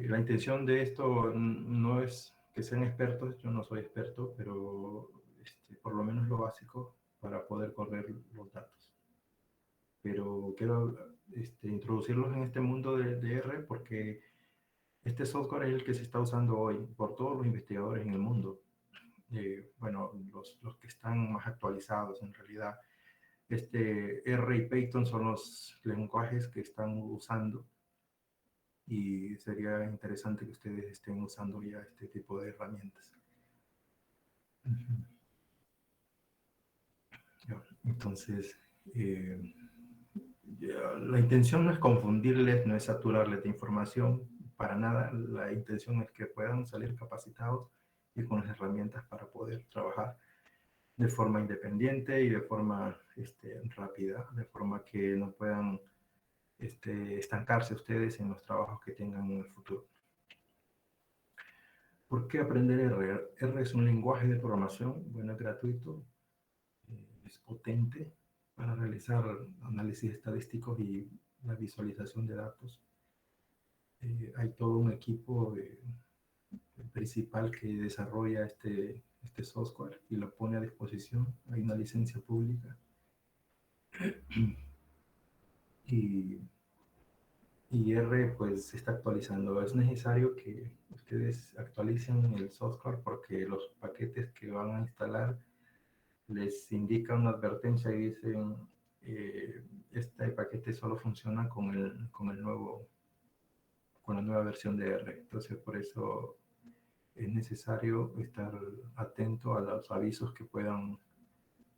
La intención de esto no es que sean expertos, yo no soy experto, pero por lo menos lo básico para poder correr los datos. Pero quiero introducirlos en este mundo de R porque este software es el que se está usando hoy por todos los investigadores en el mundo. Bueno, los que están más actualizados en realidad. R y Python son los lenguajes que están usando y sería interesante que ustedes estén usando ya este tipo de herramientas. Entonces, la intención no es confundirles, no es saturarles de información, para nada. La intención es que puedan salir capacitados y con las herramientas para poder trabajar de forma independiente y de forma rápida, de forma que no puedan estancarse ustedes en los trabajos que tengan en el futuro. ¿Por qué aprender R? R es un lenguaje de programación, bueno, es gratuito, es potente para realizar análisis estadísticos y la visualización de datos. Hay todo un equipo principal que desarrolla este software y lo pone a disposición. Hay una licencia pública. Y R pues se está actualizando. Es necesario que ustedes actualicen el software porque los paquetes que van a instalar les indica una advertencia y dicen este paquete solo funciona con la nueva versión de R. Entonces por eso es necesario estar atento a los avisos que puedan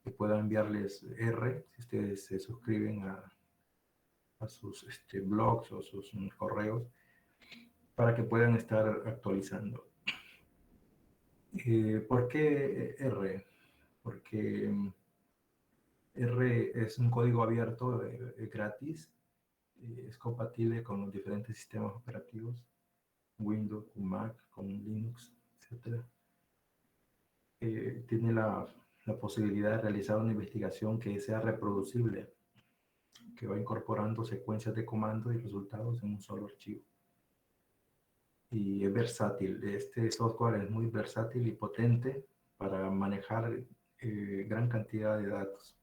enviarles R si ustedes se suscriben a sus blogs o sus correos para que puedan estar actualizando. ¿Por qué R? Porque R es un código abierto, gratis, es compatible con los diferentes sistemas operativos, Windows, Mac, con Linux, etc. Tiene la posibilidad de realizar una investigación que sea reproducible, que va incorporando secuencias de comandos y resultados en un solo archivo. Y es versátil. Este software es muy versátil y potente para manejar gran cantidad de datos.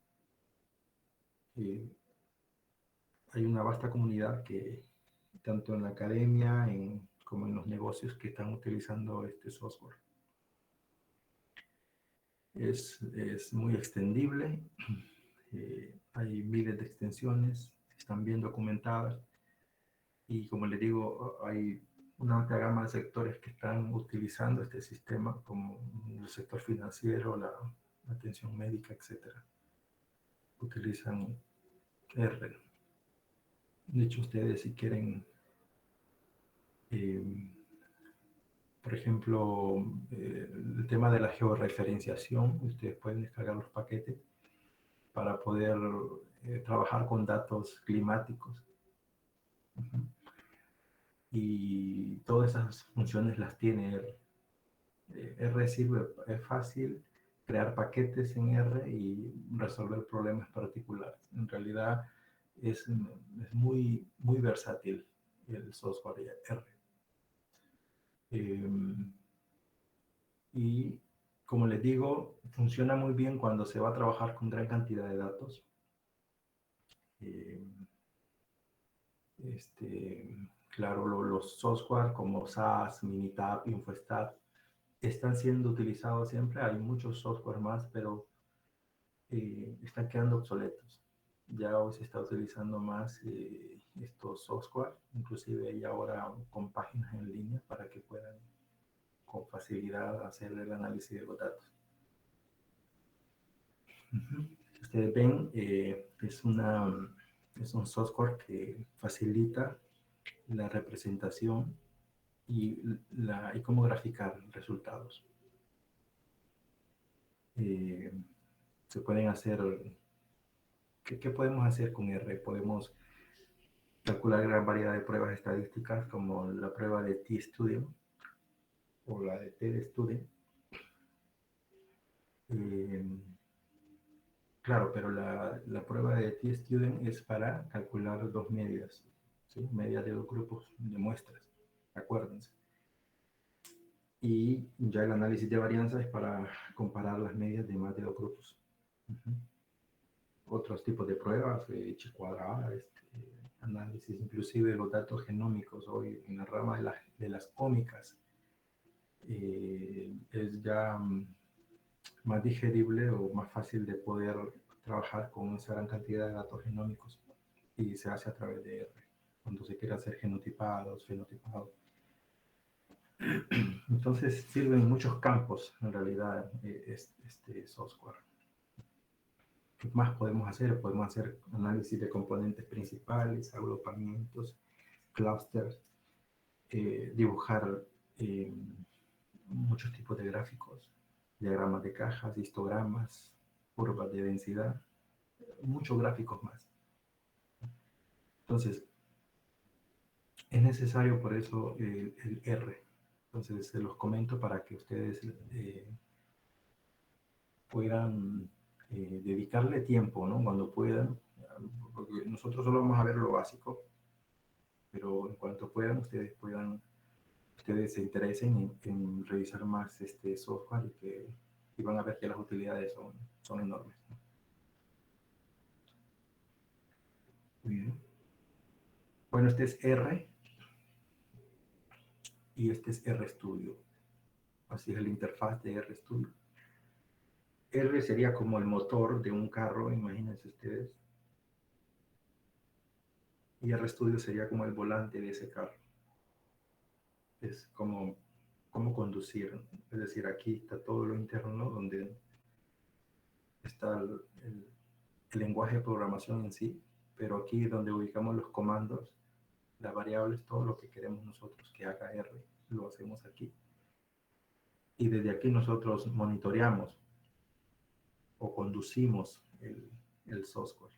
Hay una vasta comunidad que, tanto en la academia como en los negocios, que están utilizando este software. Es muy extendible, hay miles de extensiones, están bien documentadas y, como les digo, hay una amplia gama de sectores que están utilizando este sistema, como el sector financiero, la atención médica, etc. Utilizan R. De hecho, ustedes, si quieren, por ejemplo, el tema de la georreferenciación, ustedes pueden descargar los paquetes para poder trabajar con datos climáticos. Y todas esas funciones las tiene R. R sirve, es fácil crear paquetes en R y resolver problemas particulares. En realidad es muy, muy versátil el software R. Y como les digo, funciona muy bien cuando se va a trabajar con gran cantidad de datos. Claro, los software como SAS, Minitab, Infostat están siendo utilizados siempre. Hay muchos software más, pero están quedando obsoletos. Ya hoy se está utilizando más estos software, inclusive hay ahora con páginas en línea para que puedan con facilidad hacer el análisis de los datos. Ustedes ven, es un software que facilita la representación y cómo graficar resultados. Se pueden hacer, ¿qué podemos hacer con R? Podemos calcular gran variedad de pruebas estadísticas como la prueba de T-Student o la de T-Student. Claro, pero la prueba de T-Student es para calcular dos medias, ¿sí? Medias de dos grupos de muestras. acuérdense. Y ya el análisis de varianza es para comparar las medias de más de dos grupos. Otros tipos de pruebas, H cuadrada, análisis inclusive de los datos genómicos hoy en la rama de las ómicas, es ya más digerible o más fácil de poder trabajar con esa gran cantidad de datos genómicos, y se hace a través de R, cuando se quiere hacer genotipados, fenotipados. Entonces sirve en muchos campos, en realidad, este software. ¿Qué más podemos hacer? Podemos hacer análisis de componentes principales, agrupamientos, clústeres, dibujar muchos tipos de gráficos, diagramas de cajas, histogramas, curvas de densidad, muchos gráficos más. Entonces, es necesario por eso el R. Entonces, se los comento para que ustedes puedan dedicarle tiempo, ¿no? Cuando puedan, porque nosotros solo vamos a ver lo básico, pero en cuanto puedan, ustedes se interesen en revisar más este software y van a ver que las utilidades son enormes, ¿no? Muy bien. Bueno, este es R y este es RStudio. Así es la interfaz de RStudio. R sería como el motor de un carro, imagínense ustedes. Y RStudio sería como el volante de ese carro. Es como conducir. Es decir, aquí está todo lo interno, donde está el lenguaje de programación en sí, pero aquí donde ubicamos los comandos, las variables, todo lo que queremos nosotros que haga R, lo hacemos aquí. Y desde aquí nosotros monitoreamos o conducimos el software.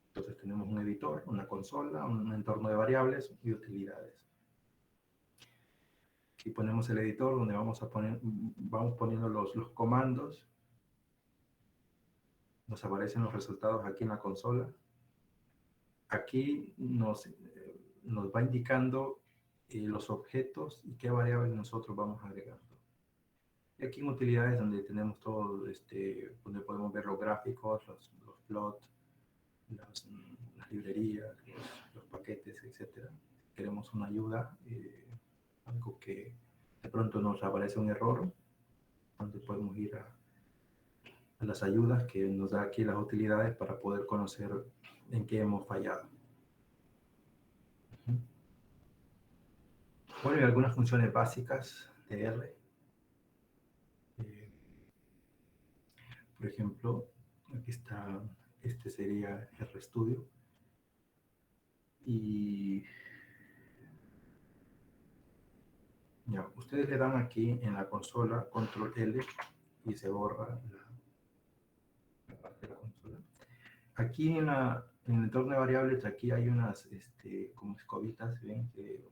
Entonces tenemos un editor, una consola, un entorno de variables y utilidades. Aquí ponemos el editor donde vamos poniendo los comandos. Nos aparecen los resultados aquí en la consola. Aquí nos va indicando los objetos y qué variables nosotros vamos agregando. Y aquí en utilidades donde tenemos todo, donde podemos ver los gráficos, los plots, las librerías, los paquetes, etc. Queremos una ayuda, algo que de pronto nos aparece un error, donde podemos ir a las ayudas que nos da aquí las utilidades para poder conocer en qué hemos fallado. Bueno, y algunas funciones básicas de R. Por ejemplo, aquí está, este sería RStudio. Y ya, ustedes le dan aquí en la consola control L y se borra la parte de la consola. Aquí en el entorno de variables, aquí hay unas como escobitas, ¿ven? Que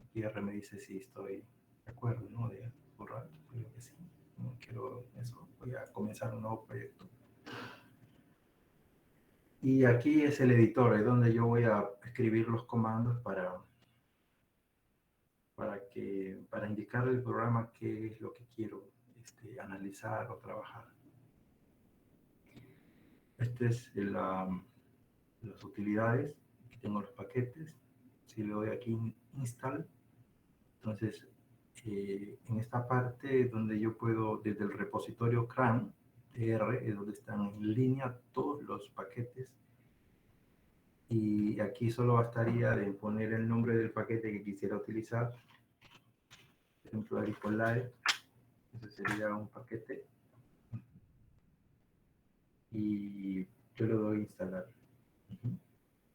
aquí R me dice si estoy de acuerdo, ¿no? De borrar, creo que sí. No quiero eso, voy a comenzar un nuevo proyecto. Y aquí es el editor, es donde yo voy a escribir los comandos para indicarle al programa qué es lo que quiero analizar o trabajar. Este es las utilidades. Aquí tengo los paquetes. Si le doy aquí install, entonces en esta parte donde yo puedo, desde el repositorio CRAN R, es donde están en línea todos los paquetes, y aquí solo bastaría de poner el nombre del paquete que quisiera utilizar. Por ejemplo, Aripolae, ese sería un paquete, y yo le doy instalar.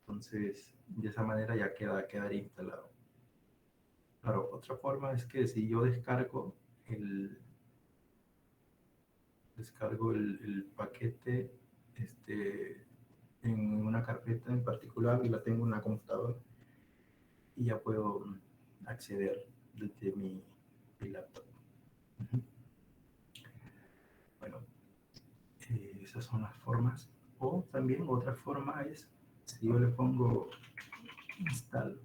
Entonces, de esa manera ya quedaría instalado. Claro, otra forma es que si yo descargo el paquete en una carpeta en particular y la tengo en la computadora, y ya puedo acceder desde mi laptop. Bueno, esas son las formas. O también otra forma es, si yo le pongo install,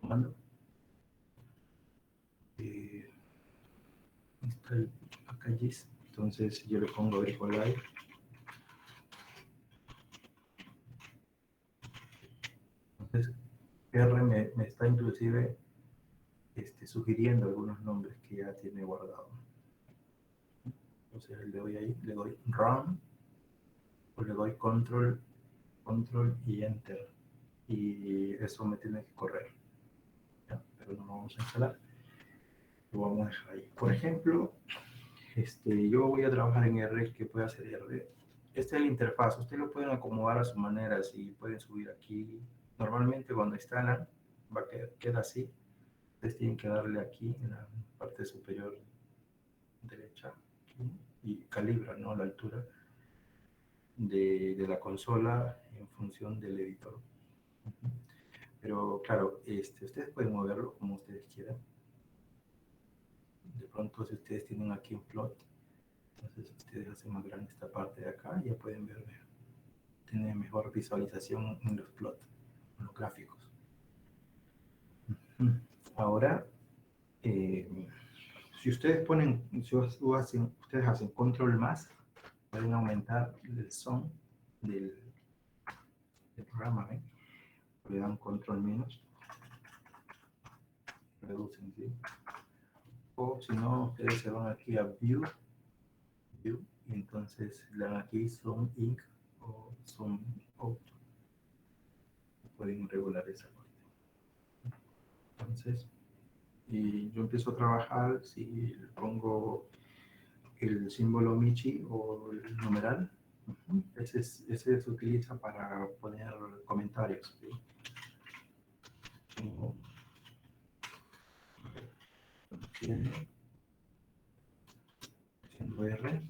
comando. Está acá gist. Entonces yo le pongo Bricolage. Entonces R me está inclusive sugiriendo algunos nombres que ya tiene guardado. Entonces le doy ahí, le doy Run, o le doy Control y Enter. Y eso me tiene que correr. ¿Ya? Pero no lo vamos a instalar. Lo vamos a dejar ahí. Por ejemplo, yo voy a trabajar en R. ¿Qué puede hacer R? Esta es la interfaz. Ustedes lo pueden acomodar a su manera. Si pueden subir aquí. Normalmente cuando instalan, va a quedar así. Ustedes tienen que darle aquí en la parte superior derecha y calibra, ¿no?, la altura de la consola en función del editor. Pero claro, ustedes pueden moverlo como ustedes quieran. De pronto, si ustedes tienen aquí un plot, entonces ustedes hacen más grande esta parte de acá y ya pueden ver, tiene mejor visualización en los plots, en los gráficos. Ahora, si ustedes ponen, ustedes hacen control más, pueden aumentar el son del programa, ¿ven? Le dan control menos, reducen, ¿sí? O si no, ustedes se van aquí a View, y entonces le dan aquí Zoom In o Zoom Out. Pueden regular esa parte. Entonces, y yo empiezo a trabajar, si le pongo el símbolo Michi o el numeral, ese se utiliza para poner comentarios, ¿sí? Haciendo R.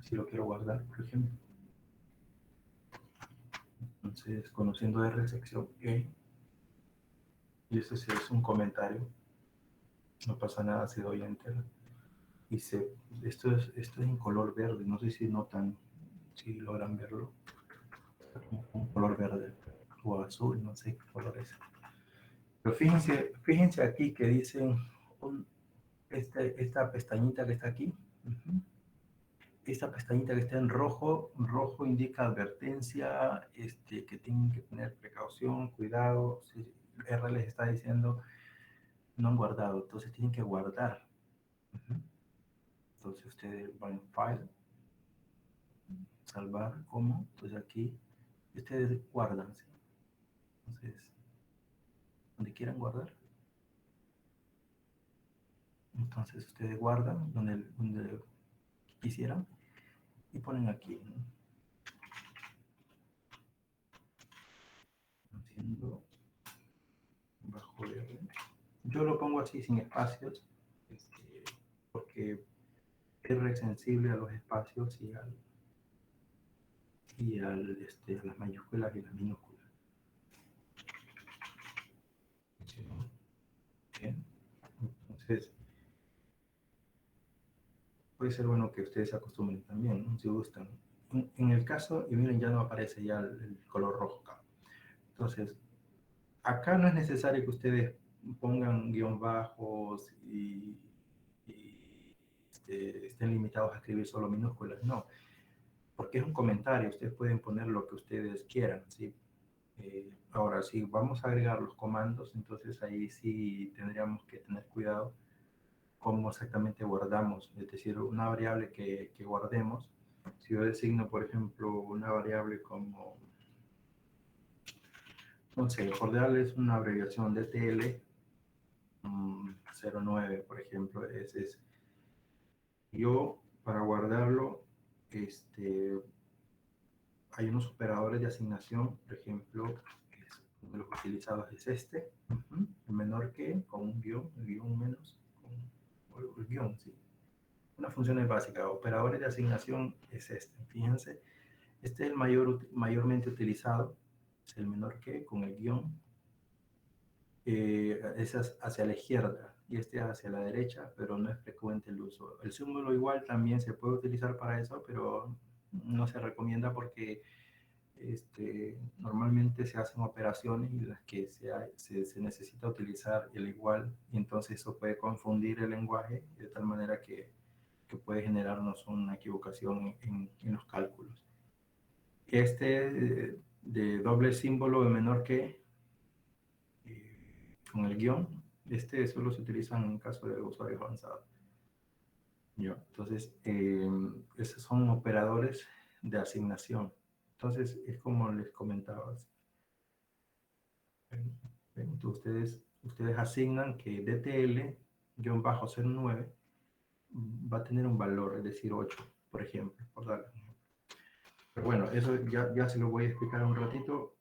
Si lo quiero guardar, por ejemplo. Entonces, conociendo R, sección E, y este es un comentario, no pasa nada si doy Enter. Y esto es en color verde, no sé si notan, si logran verlo, un color verde o azul, no sé qué color es. Pero fíjense aquí que dicen esta pestañita que está aquí. Esta pestañita que está en rojo, rojo indica advertencia, que tienen que tener precaución, cuidado. Si R les está diciendo no han guardado, entonces tienen que guardar. Entonces ustedes van en File, salvar como, entonces aquí ustedes guardan, ¿sí? Entonces, donde quieran guardar, entonces ustedes guardan donde quisieran y ponen aquí, ¿no? Haciendo bajo R. Yo lo pongo así sin espacios, porque R es sensible a los espacios y a las mayúsculas y las minúsculas. Bien. Entonces, puede ser bueno que ustedes se acostumbren también, ¿no?, si gustan. En el caso, y miren, ya no aparece ya el color rojo acá. Entonces, acá no es necesario que ustedes pongan guión bajos y estén limitados a escribir solo minúsculas, no, porque es un comentario, ustedes pueden poner lo que ustedes quieran, ¿sí? Ahora, si vamos a agregar los comandos, entonces ahí sí tendríamos que tener cuidado cómo exactamente guardamos, es decir, una variable que guardemos. Si yo designo, por ejemplo, una variable como, no sé, por darles una abreviación de TL, 09, por ejemplo, ese es. Yo, para guardarlo, hay unos operadores de asignación, por ejemplo, uno de los utilizados es el menor que, con un guión, el guión menos, con el guión, sí. Una función básica, operadores de asignación es fíjense, este es el mayormente utilizado, es el menor que, con el guión, es hacia la izquierda, y este hacia la derecha, pero no es frecuente el uso. El símbolo igual también se puede utilizar para eso, pero no se recomienda porque normalmente se hacen operaciones en las que se necesita utilizar el igual, y entonces eso puede confundir el lenguaje de tal manera que puede generarnos una equivocación en los cálculos. De doble símbolo de menor que, con el guión, solo se utiliza en caso de usuario avanzado. Entonces, esos son operadores de asignación. Entonces, es como les comentaba. Entonces, ustedes asignan que DTL-09 va a tener un valor, es decir, 8, por ejemplo, por darle un ejemplo. Pero bueno, eso ya se lo voy a explicar un ratito.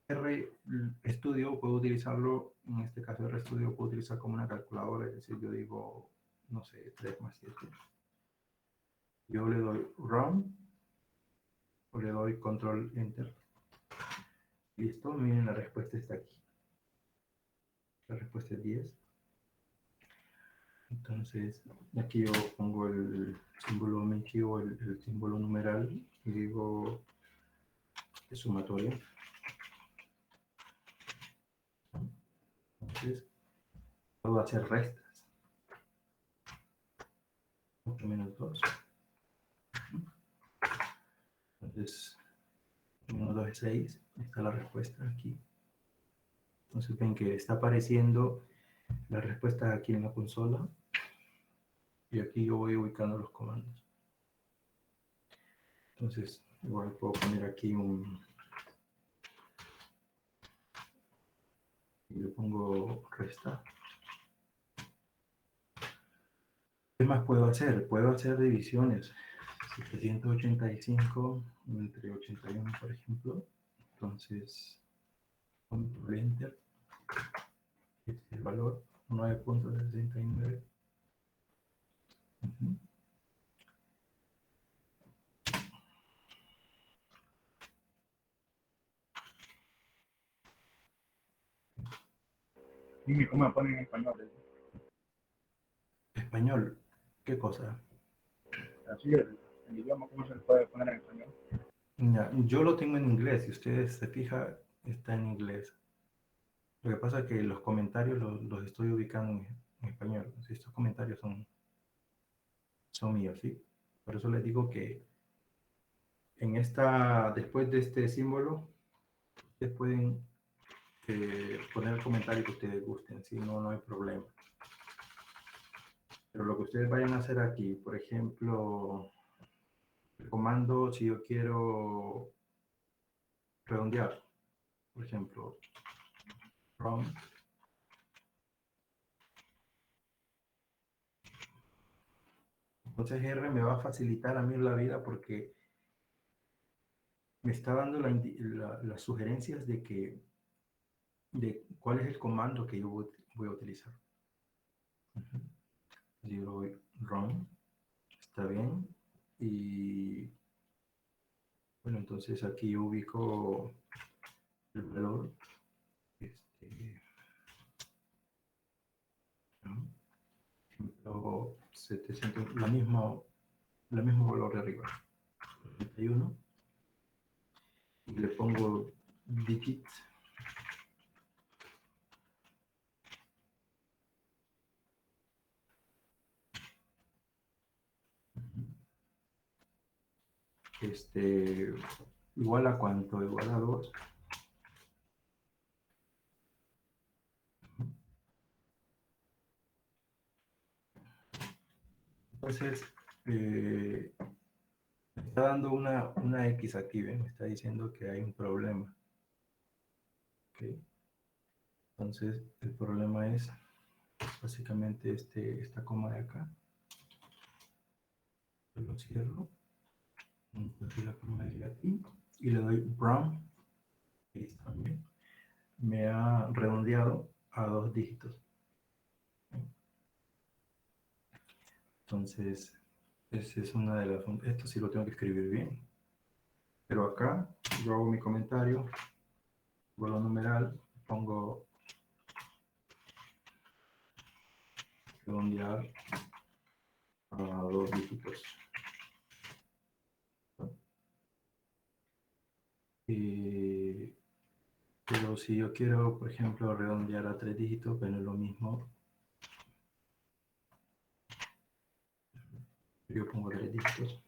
RStudio puedo utilizarlo, en este caso RStudio puedo utilizar como una calculadora, es decir, yo digo, no sé, 3 más 7. Yo le doy Run o le doy Control Enter. Listo, miren, la respuesta está aquí. La respuesta es 10. Entonces, aquí yo pongo el símbolo Menchi o el símbolo numeral y digo es sumatorio. Entonces, puedo hacer restas. 8 menos 2. Entonces, menos 2 es 6. Está la respuesta aquí. Entonces, ven que está apareciendo la respuesta aquí en la consola. Y aquí yo voy ubicando los comandos. Entonces, igual puedo poner aquí y le pongo resta. ¿Qué más puedo hacer? Puedo hacer divisiones. 785 entre 81, por ejemplo. Entonces, control enter. Este es el valor, 9.69. Dime cómo me ponen en español. Español, ¿qué cosa? Así el idioma, ¿cómo se le puede poner en español? Ya, yo lo tengo en inglés, si ustedes se fijan, está en inglés. Lo que pasa es que los comentarios los estoy ubicando en español. Si estos comentarios son míos, ¿sí? Por eso les digo que después de este símbolo, ustedes pueden poner el comentario que ustedes gusten, si no, no hay problema. Pero lo que ustedes vayan a hacer aquí, por ejemplo, el comando, si yo quiero redondear, por ejemplo, round, entonces R me va a facilitar a mí la vida porque me está dando las sugerencias de cuál es el comando que yo voy a utilizar. Yo doy run, está bien, y bueno, entonces aquí yo ubico el valor, ¿no? Ejemplo, 700, la mismo valor de arriba, 31, y le pongo digit. Igual a cuánto, igual a 2. Entonces, me está dando una X aquí, ¿ven? Me está diciendo que hay un problema. ¿Okay? Entonces, el problema es básicamente esta coma de acá. Yo lo cierro. Entonces, la coma de aquí. Y le doy brown. Y también me ha redondeado a 2 dígitos. Entonces, esa es una de las... Esto sí lo tengo que escribir bien. Pero acá yo hago mi comentario, vuelvo a numeral, pongo redondear a 2 dígitos. Pero si yo quiero, por ejemplo, redondear a 3 dígitos, bueno, es lo mismo. Yo pongo 3 dígitos.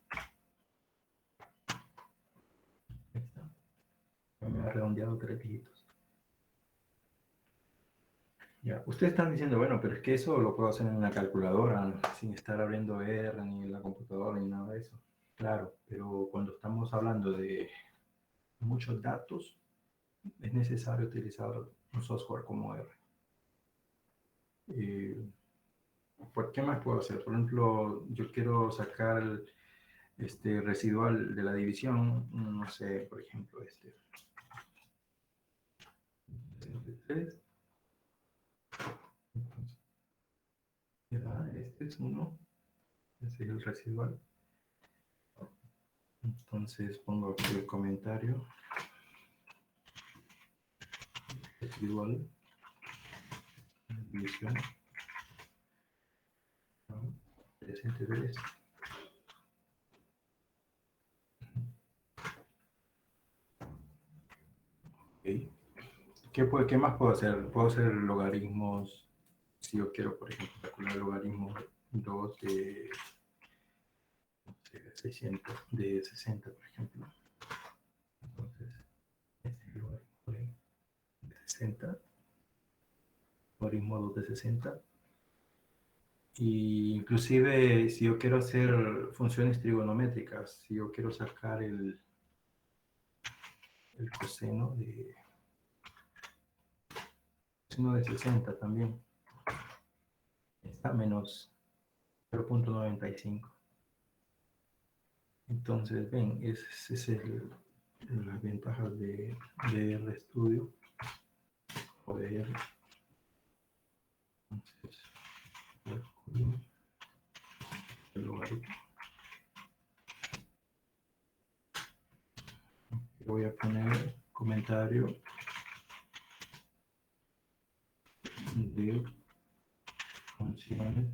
Ahí está. Me ha redondeado 3 dígitos. Ya, ustedes están diciendo, bueno, pero es que eso lo puedo hacer en una calculadora, sin estar abriendo R, ni en la computadora, ni nada de eso. Claro, pero cuando estamos hablando de muchos datos, es necesario utilizar un software como R. ¿Por qué más puedo hacer? Por ejemplo, yo quiero sacar el residual de la división, no sé, por ejemplo, 63. Este es 1, ese es el residual. Entonces pongo aquí el comentario. Residual. División. 63. Okay. ¿Qué más puedo hacer? Puedo hacer logaritmos. Si yo quiero, por ejemplo, calcular logaritmo 2 de 600, de 60, por ejemplo. Entonces, este es el logaritmo de 60. Logaritmo 2 de 60. Y inclusive, si yo quiero hacer funciones trigonométricas, si yo quiero sacar el coseno de 60 también, está menos 0.95. Entonces, ven, ese es las ventajas de RStudio o de R. Entonces, el logaritmo. Voy a poner comentario de funciones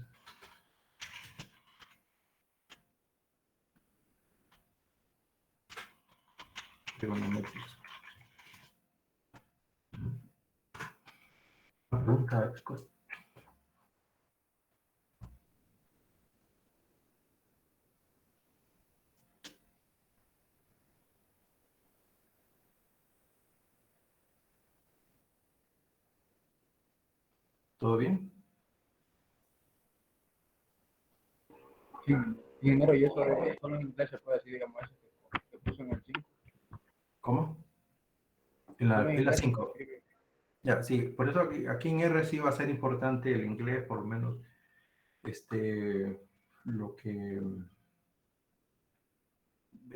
trigonométricas. Pregunta, chicos. ¿Todo bien? Sí, ingeniero, y eso de solo en inglés se puede decir, digamos, eso que puso en el 5. ¿Cómo? En Solo la en fila inglés se puede 5. escribir. Ya, sí, por eso aquí en R sí va a ser importante el inglés, por lo menos, lo que,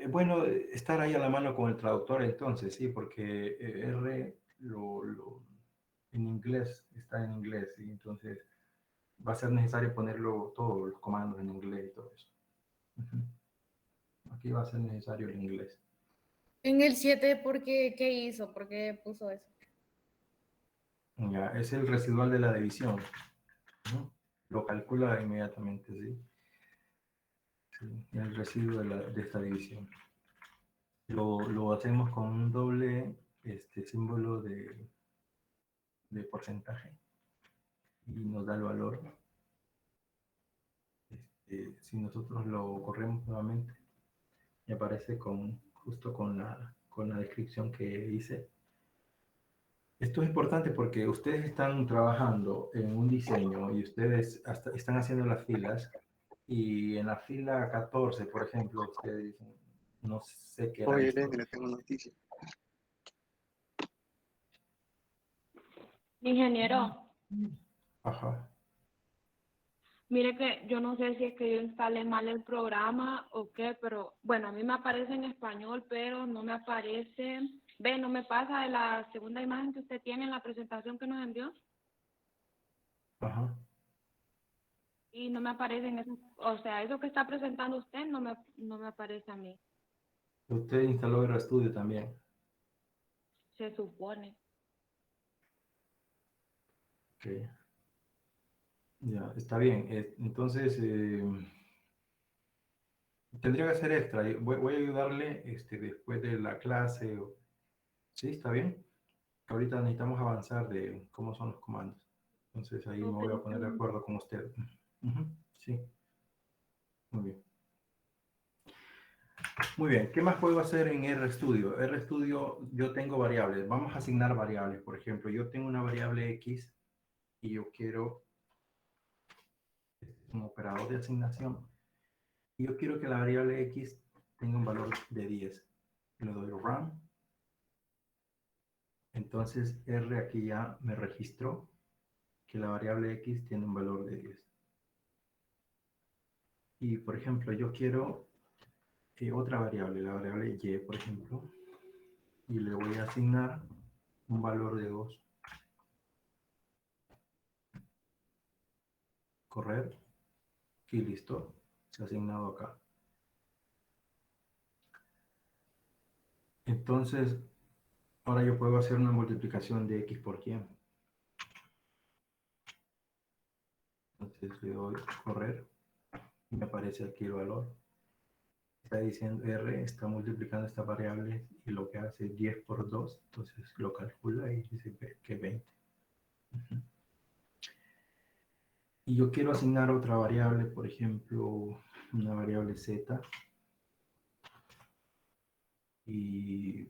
bueno, estar ahí a la mano con el traductor entonces, sí, porque R en inglés, está en inglés, y entonces va a ser necesario ponerlo todos los comandos en inglés y todo eso. Aquí va a ser necesario el inglés. En el 7, ¿qué hizo? ¿Por qué puso eso? Ya, es el residual de la división. Lo calcula inmediatamente, ¿sí? Sí, el residuo de esta división. Lo hacemos con un doble símbolo de porcentaje y nos da el valor. Si nosotros lo corremos nuevamente, y aparece justo con la descripción que hice. Esto es importante porque ustedes están trabajando en un diseño y ustedes están haciendo las filas, y en la fila 14, por ejemplo, ustedes dicen, no sé qué era Oye, esto. Elena, le tengo noticia. Ingeniero, Ajá. mire que yo no sé si es que yo instalé mal el programa o qué, pero bueno, a mí me aparece en español, pero no me aparece, ve, no me pasa de la segunda imagen que usted tiene en la presentación que nos envió Ajá. y no me aparece en eso, o sea, eso que está presentando usted no me aparece a mí, Usted instaló RStudio también. se supone. Okay. Ya, está bien. Entonces, tendría que ser extra. Voy a ayudarle después de la clase. Sí, está bien. Ahorita necesitamos avanzar de cómo son los comandos. Entonces ahí me Ok, voy a está poner de bien. acuerdo con usted. Ujú, sí, muy bien. Muy bien, ¿qué más puedo hacer en RStudio? RStudio, yo tengo variables. Vamos a asignar variables. Por ejemplo, yo tengo una variable X y yo quiero un operador de asignación. Y yo quiero que la variable X tenga un valor de 10. Le doy run. Entonces R aquí ya me registró que la variable X tiene un valor de 10. Y por ejemplo, yo quiero otra variable, la variable Y, por ejemplo, y le voy a asignar un valor de 2. Correr. Y listo. Se ha asignado acá. Entonces, ahora yo puedo hacer una multiplicación de X por Y. Entonces le doy correr y me aparece aquí el valor. Está diciendo R, está multiplicando esta variable y lo que hace es 10 por 2. Entonces lo calcula y dice que 20. Uh-huh. Y yo quiero asignar otra variable, por ejemplo, una variable Z. Y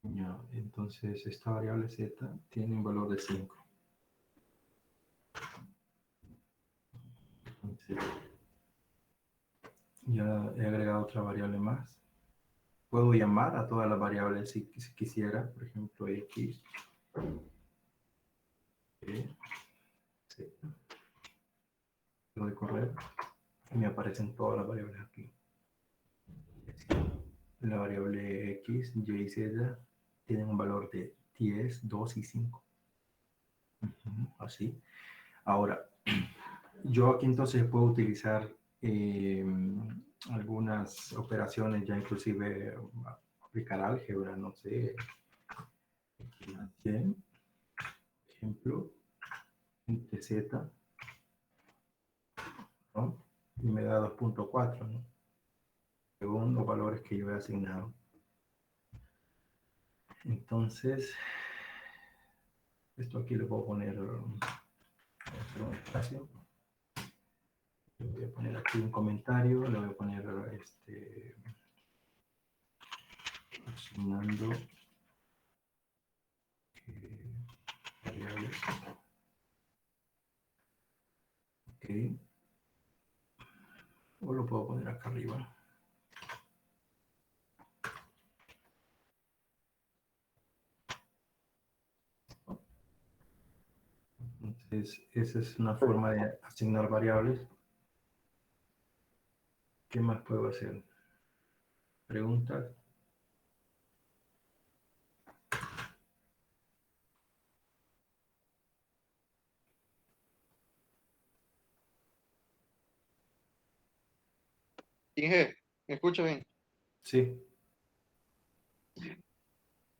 ya, entonces esta variable Z tiene un valor de 5. Entonces, ya he agregado otra variable más. Puedo llamar a todas las variables si quisiera, por ejemplo, X, Y, Z. Lo de correr y me aparecen todas las variables aquí. La variable X, Y y Z tienen un valor de 10, 2 y 5. Así. Ahora, yo aquí entonces puedo utilizar algunas operaciones, ya inclusive aplicar álgebra, no sé, ejemplo, entre Z, ¿no? Y me da 2.4, ¿no? Según los valores que yo he asignado. Entonces, esto aquí le puedo poner un espacio. Le voy a poner aquí un comentario, le voy a poner asignando variables. Ok. O lo puedo poner acá arriba. Entonces, esa es una forma de asignar variables. ¿Qué más puedo hacer? Preguntas. Inge, ¿me escucha bien? Sí.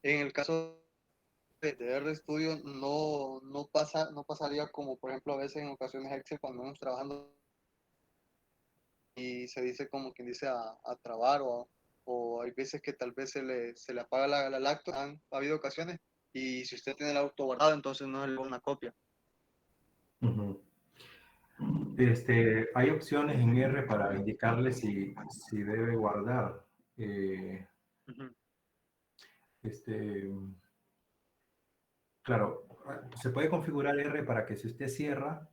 En el caso de RStudio no pasaría como por ejemplo a veces en ocasiones Excel cuando vamos trabajando y se dice como quien dice a trabar o hay veces que tal vez se le apaga la lacto, ha habido ocasiones y si usted tiene el auto guardado entonces no le da una copia. Uh-huh. Hay opciones en R para indicarle si debe guardar. Uh-huh. Este, claro, se puede configurar R para que si usted cierra,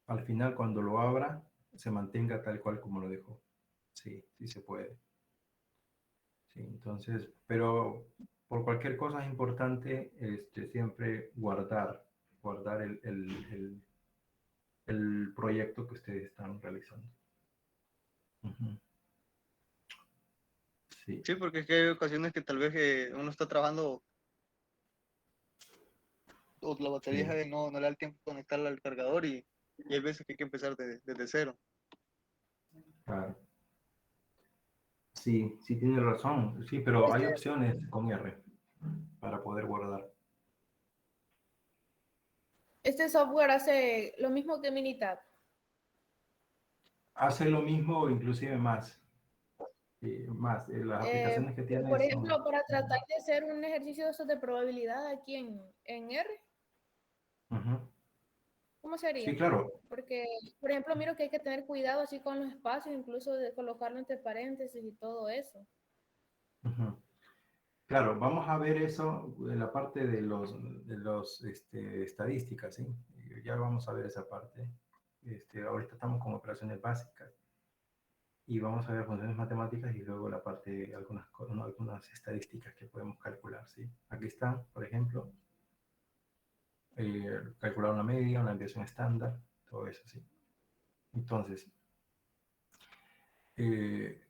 al final cuando lo abra, se mantenga tal cual como lo dejó. Sí, sí se puede. Sí, entonces, pero por cualquier cosa es importante siempre guardar el proyecto que ustedes están realizando. Uh-huh. Sí. Sí, porque es que hay ocasiones que tal vez uno está trabajando o la batería Sí, no le da el tiempo de conectarla al cargador y hay veces que hay que empezar desde cero. claro. Sí, sí tiene razón. Sí, pero hay opciones con R para poder guardar. Este software hace lo mismo que Minitab. Hace lo mismo o inclusive más. Más, las aplicaciones que Pero, tiene por son... ejemplo, para tratar de hacer un ejercicio de esos de probabilidad aquí en R, Ujú. ¿cómo sería? Sí, claro. Porque, por ejemplo, miro que hay que tener cuidado así con los espacios, incluso de colocarlo entre paréntesis y todo eso. Ujú. Claro, vamos a ver eso en la parte de los estadísticas, ¿sí? Ya vamos a ver esa parte. Ahorita estamos con operaciones básicas y vamos a ver funciones matemáticas y luego la parte, algunas estadísticas que podemos calcular, ¿sí? Aquí están, por ejemplo, calcular una media, una desviación estándar, todo eso, ¿sí? Entonces, eh,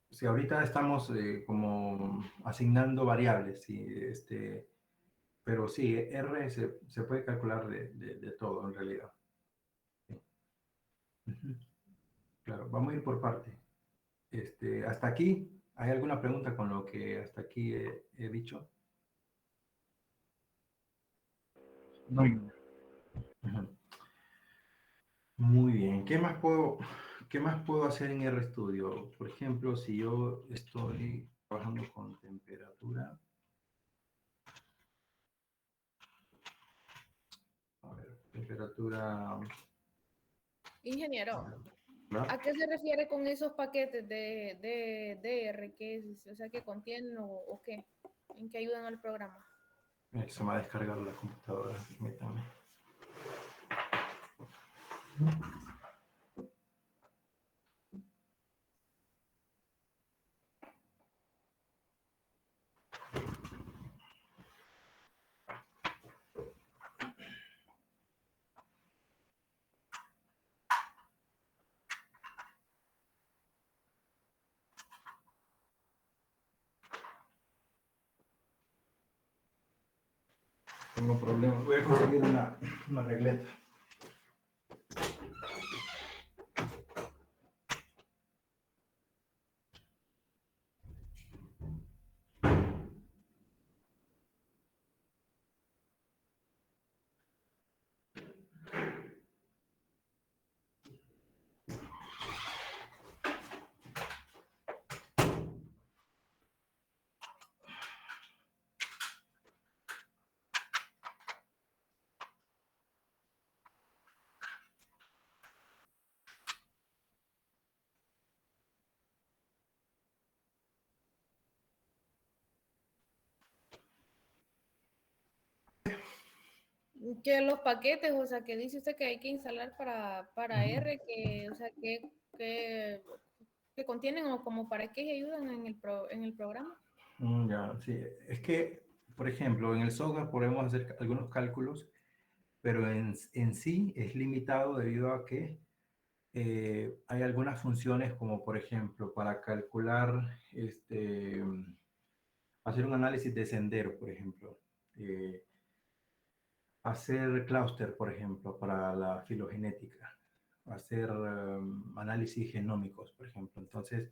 si ahorita estamos como asignando variables, ¿sí? Pero sí, R se puede calcular de todo en realidad. Sí. Ujú. Claro, vamos a ir por parte. Hasta aquí, ¿hay alguna pregunta con lo que hasta aquí he dicho? No, Ujú. Muy bien. ¿Qué más puedo hacer en RStudio? Por ejemplo, si yo estoy trabajando con temperatura. A ver, temperatura. Ingeniero, ¿Verdad? ¿a qué se refiere con esos paquetes de DR? ¿Qué es? O sea, ¿qué contienen o qué? ¿En qué ayudan al programa? Se me va a descargar la computadora. Permítame. Tengo problemas. Voy a conseguir una regleta. Que los paquetes, o sea, que dice usted que hay que instalar para R, o sea, que contienen o como para qué ayudan en el programa. Ya, sí. Es que, por ejemplo, en el software podemos hacer algunos cálculos, pero en sí es limitado debido a que hay algunas funciones como, por ejemplo, para calcular, hacer un análisis de sendero, por ejemplo. eh, Hacer clúster, por ejemplo, para la filogenética. Hacer análisis genómicos, por ejemplo. Entonces,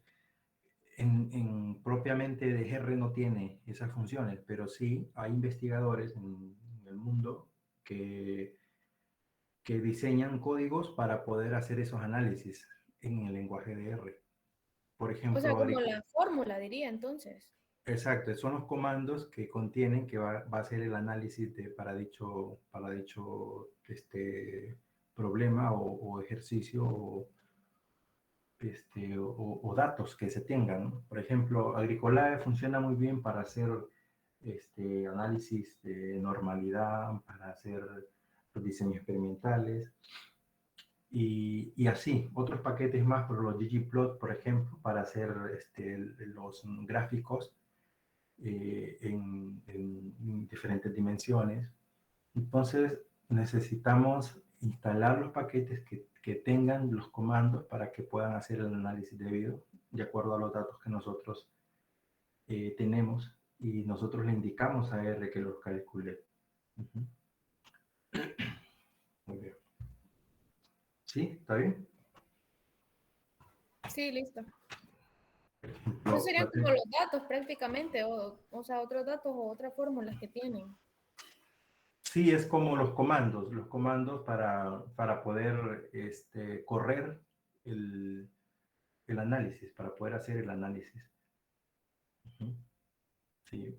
propiamente de R no tiene esas funciones, pero sí hay investigadores en el mundo que, que diseñan códigos para poder hacer esos análisis en el lenguaje de R. Por O sea, ejemplo, como la fórmula, diría entonces. exacto, son los comandos que contienen que va a hacer el análisis para dicho problema o ejercicio o datos que se tengan, ¿no? Por ejemplo, Agricolae funciona muy bien para hacer análisis de normalidad, para hacer los diseños experimentales y así, otros paquetes más, por los ggplot, por ejemplo, para hacer los gráficos en diferentes dimensiones. Entonces, necesitamos instalar los paquetes que tengan los comandos para que puedan hacer el análisis debido, de acuerdo a los datos que nosotros tenemos, y nosotros le indicamos a R que los calcule. Ujú. Muy bien. ¿Sí? ¿Está bien? Sí, listo. Esos No, serían como los datos prácticamente, o sea, otros datos o otras fórmulas que tienen. Sí, es como los comandos para poder correr el análisis, para poder hacer el análisis. Ujú. Sí,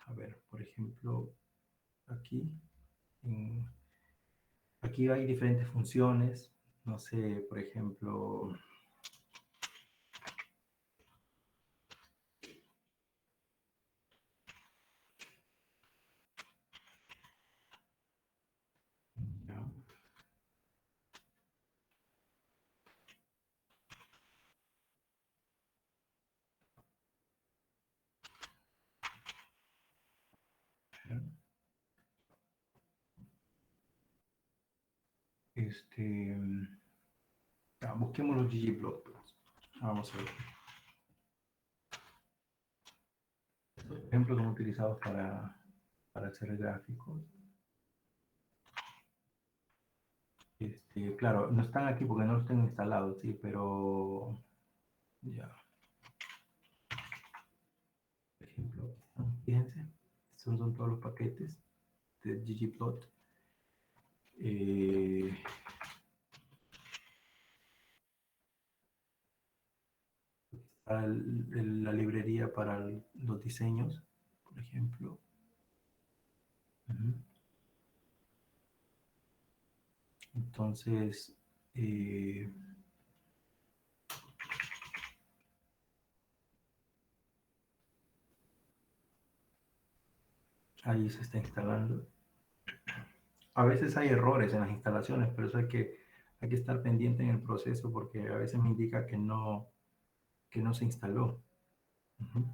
a ver, por ejemplo, aquí, en- aquí hay diferentes funciones, no sé, por ejemplo, ya, ya, este, busquemos los ggplot, pues. Vamos a ver. Estos ejemplos son utilizados para hacer gráficos. Claro, no están aquí porque no están instalados, sí, pero ya, por ejemplo, fíjense, son todos los paquetes de ggplot. Eh, está la librería para los diseños, por ejemplo. Ujú. Entonces, eh, ahí se está instalando. A veces hay errores en las instalaciones, pero eso hay que estar pendiente en el proceso porque a veces me indica que no se instaló. Ujú.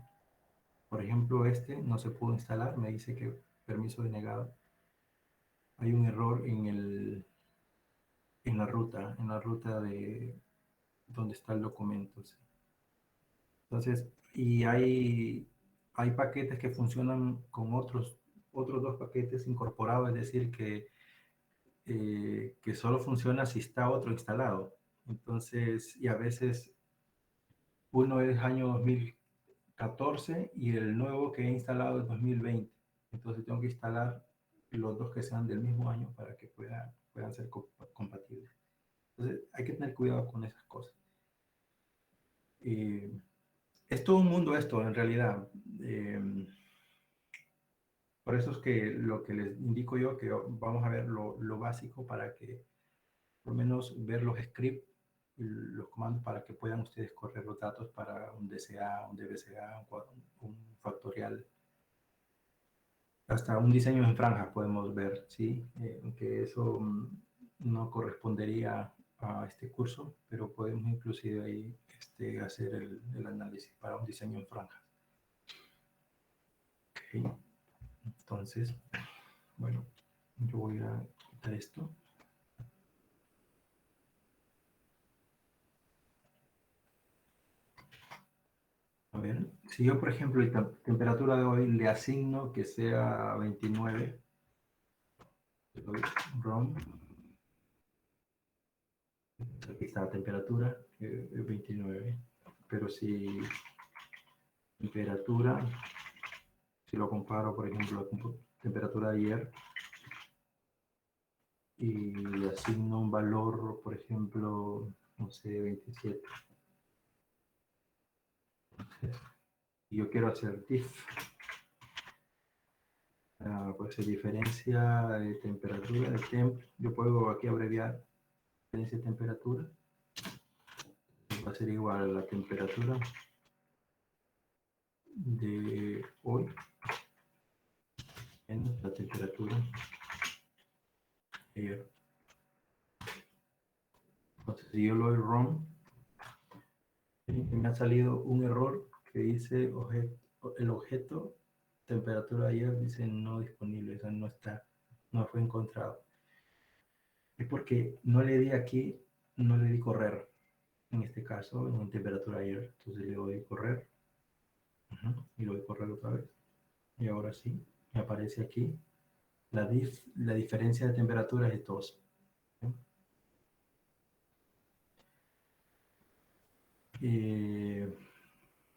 Por ejemplo, no se pudo instalar, me dice que permiso denegado. Hay un error en la ruta de donde está el documento. ¿Sí? Entonces, y hay paquetes que funcionan con otros dos paquetes incorporados, es decir, que solo funciona si está otro instalado. Entonces, y a veces uno es año 2014 y el nuevo que he instalado es 2020. Entonces tengo que instalar los dos que sean del mismo año para que puedan ser compatibles. Entonces hay que tener cuidado con esas cosas. Eh, es todo un mundo esto, en realidad. Por eso es que lo que les indico yo, que vamos a ver lo básico para que, por lo menos, ver los scripts y los comandos para que puedan ustedes correr los datos para un DCA, un DBCA, un factorial, hasta un diseño en franjas podemos ver, ¿sí? Aunque eso no correspondería a este curso, pero podemos inclusive ahí hacer el análisis para un diseño en franjas. Okay. Entonces, bueno, yo voy a quitar esto. A ver, si yo, por ejemplo, la temperatura de hoy le asigno que sea 29, le doy ROM, aquí está la temperatura, 29, pero si temperatura, si lo comparo, por ejemplo, con temperatura de ayer, y le asigno un valor, por ejemplo, no sé, 27, y yo quiero hacer diff, pues diferencia de temperatura, de temp, yo puedo aquí abreviar diferencia de temperatura, va a ser igual a la temperatura de hoy menos la temperatura de ayer. Entonces, si yo lo doy run, me ha salido un error que dice el objeto temperatura de ayer dice no disponible, o sea, no está, no fue encontrado. Es porque no le di aquí, no le di correr, en este caso, en temperatura de ayer. Entonces le doy correr, y lo doy correr otra vez. Y ahora sí, me aparece aquí la diferencia de temperaturas es 2.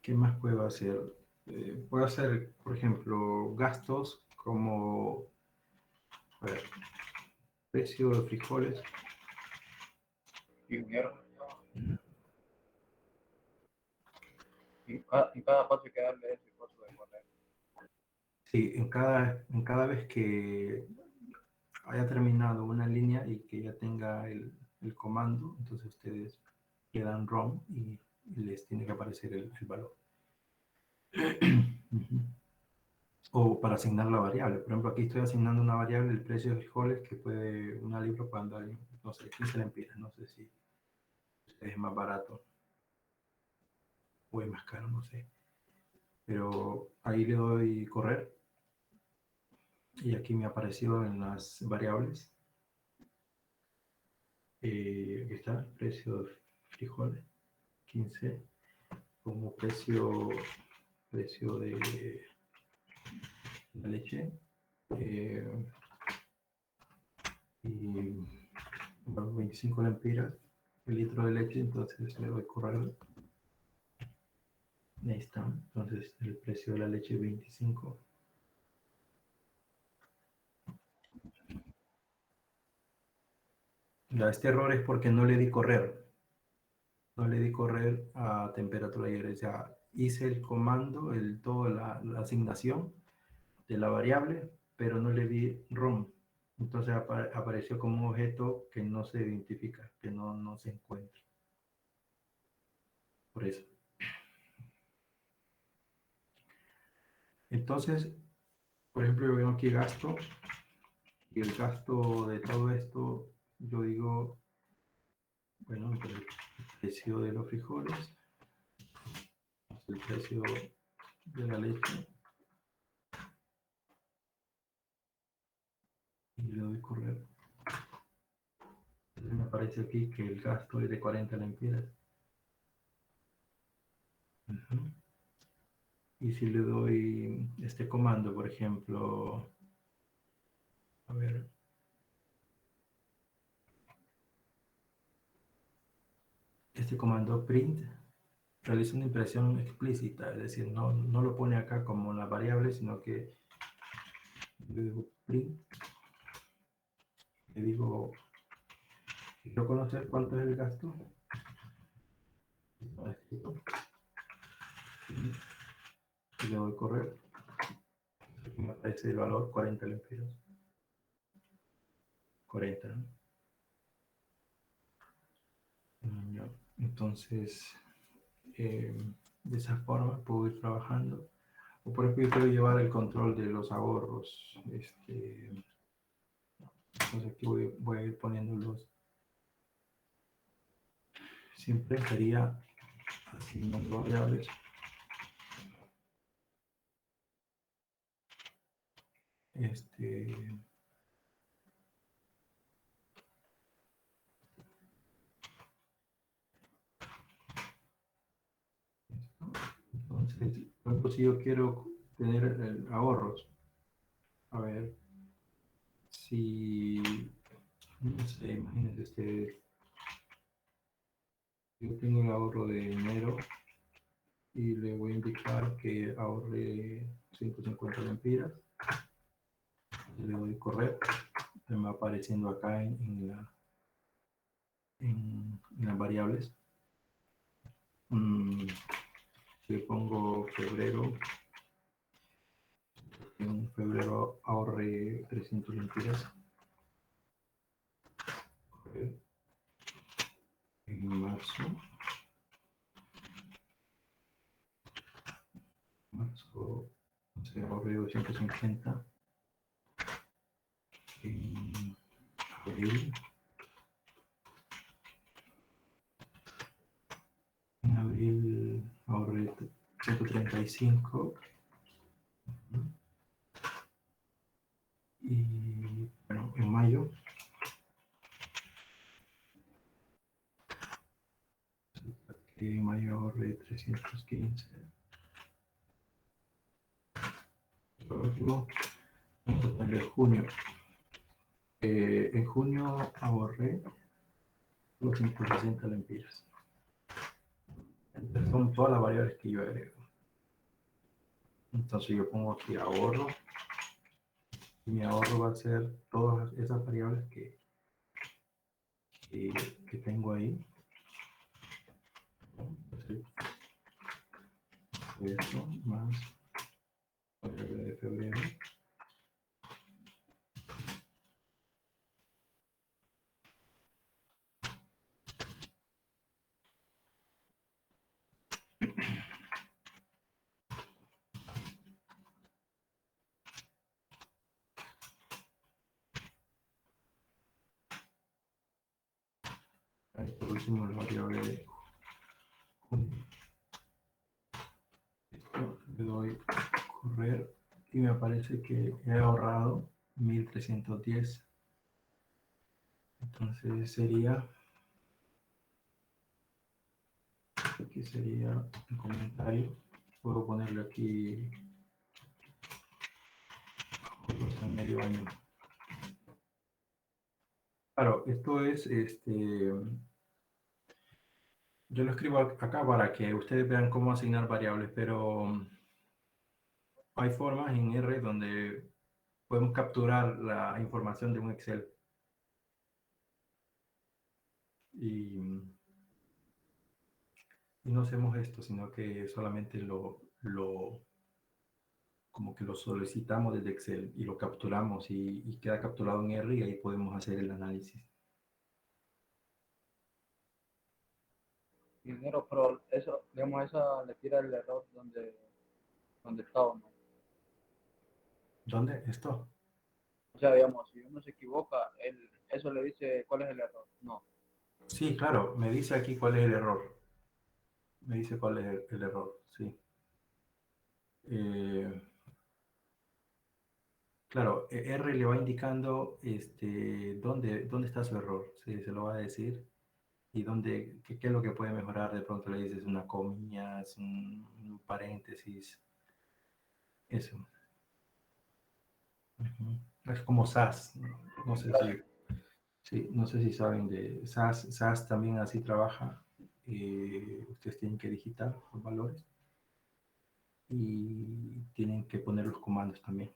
¿Qué más puedo hacer? Puedo hacer, por ejemplo, gastos como, a ver, precio de frijoles. Ingeniero. En cada paso hay que darle ese coso de correr. Sí, en cada vez que haya terminado una línea y que ya tenga el comando, entonces ustedes le dan ROM y les tiene que aparecer el valor. Ujú. O para asignar la variable. Por ejemplo, aquí estoy asignando una variable, el precio de frijoles, que puede una libra cuando hay, no sé, 15 lempiras. No sé si es más barato o es más caro, no sé. Pero ahí le doy correr y aquí me apareció en las variables. Aquí está, precio de frijoles, 15, como precio de la leche. Y bueno, 25 lempiras el litro de leche, entonces le doy correr. Ahí está, entonces el precio de la leche 25. Ya, este error es porque no le di correr. No le di correr a temperatura de aire. O sea, hice el comando, toda la asignación de la variable, pero no le di ROM. Entonces apareció como un objeto que no se identifica, que no se encuentra. Por eso. Entonces, por ejemplo, yo veo aquí gasto, y el gasto de todo esto, yo digo, bueno, pues, el precio de los frijoles, el precio de la leche, y le doy correr. Entonces me aparece aquí que el gasto es de 40 lempiras. Ujú. Y si le doy este comando, por ejemplo, a ver, este comando print realiza una impresión explícita, es decir, no lo pone acá como una variable, sino que le digo print, le digo, quiero conocer cuánto es el gasto. Está escrito. Y le doy correr. Aquí me aparece el valor 40 lempiras. 40, ¿no? Ya. Entonces, de esa forma puedo ir trabajando. O por ejemplo, yo quiero llevar el control de los ahorros. Entonces aquí voy a ir poniéndolos. Siempre estaría asignando variables. Entonces, por ejemplo, si yo quiero tener ahorros, a ver, si, no sé, imagínense ustedes, yo tengo el ahorro de enero y le voy a indicar que ahorre 150 lempiras, le doy correr, me va apareciendo acá en las variables. Le pongo febrero, en febrero ahorré 300 lempiras. En marzo se ahorré 250. En abril ahorré 135. Y bueno, en mayo ahorré 315. Por último, vamos a poner junio. En junio ahorré los 160 lempiras. Entonces son todas las variables que yo agrego. Entonces yo pongo aquí ahorro Y mi ahorro va a ser todas esas variables que tengo ahí. Entonces, eso más variable de febrero. Ahí, por último, la variable de junio. Listo, le doy correr y me aparece que he ahorrado 1310. Entonces sería, aquí sería un comentario. Puedo ponerle aquí ahorros en medio año. Claro, esto es, yo lo escribo acá para que ustedes vean cómo asignar variables, pero hay formas en R donde podemos capturar la información de un Excel y no hacemos esto, sino que solamente como que lo solicitamos desde Excel y lo capturamos y queda capturado en R y ahí podemos hacer el análisis. Ingeniero, pero eso, digamos, esa le tira el error donde estaba, ¿no? ¿Dónde? Esto. O sea, digamos, si uno se equivoca, eso le dice cuál es el error. No. Sí, claro, me dice aquí cuál es el error. Me dice cuál es el error, sí. Claro, R le va indicando dónde está su error, sí, se lo va a decir y qué es lo que puede mejorar. De pronto le dices una comilla, es un paréntesis, eso. Ujú. Es como SAS, no sé no sé si saben de SAS. SAS también así trabaja. Ustedes tienen que digitar los valores y tienen que poner los comandos también.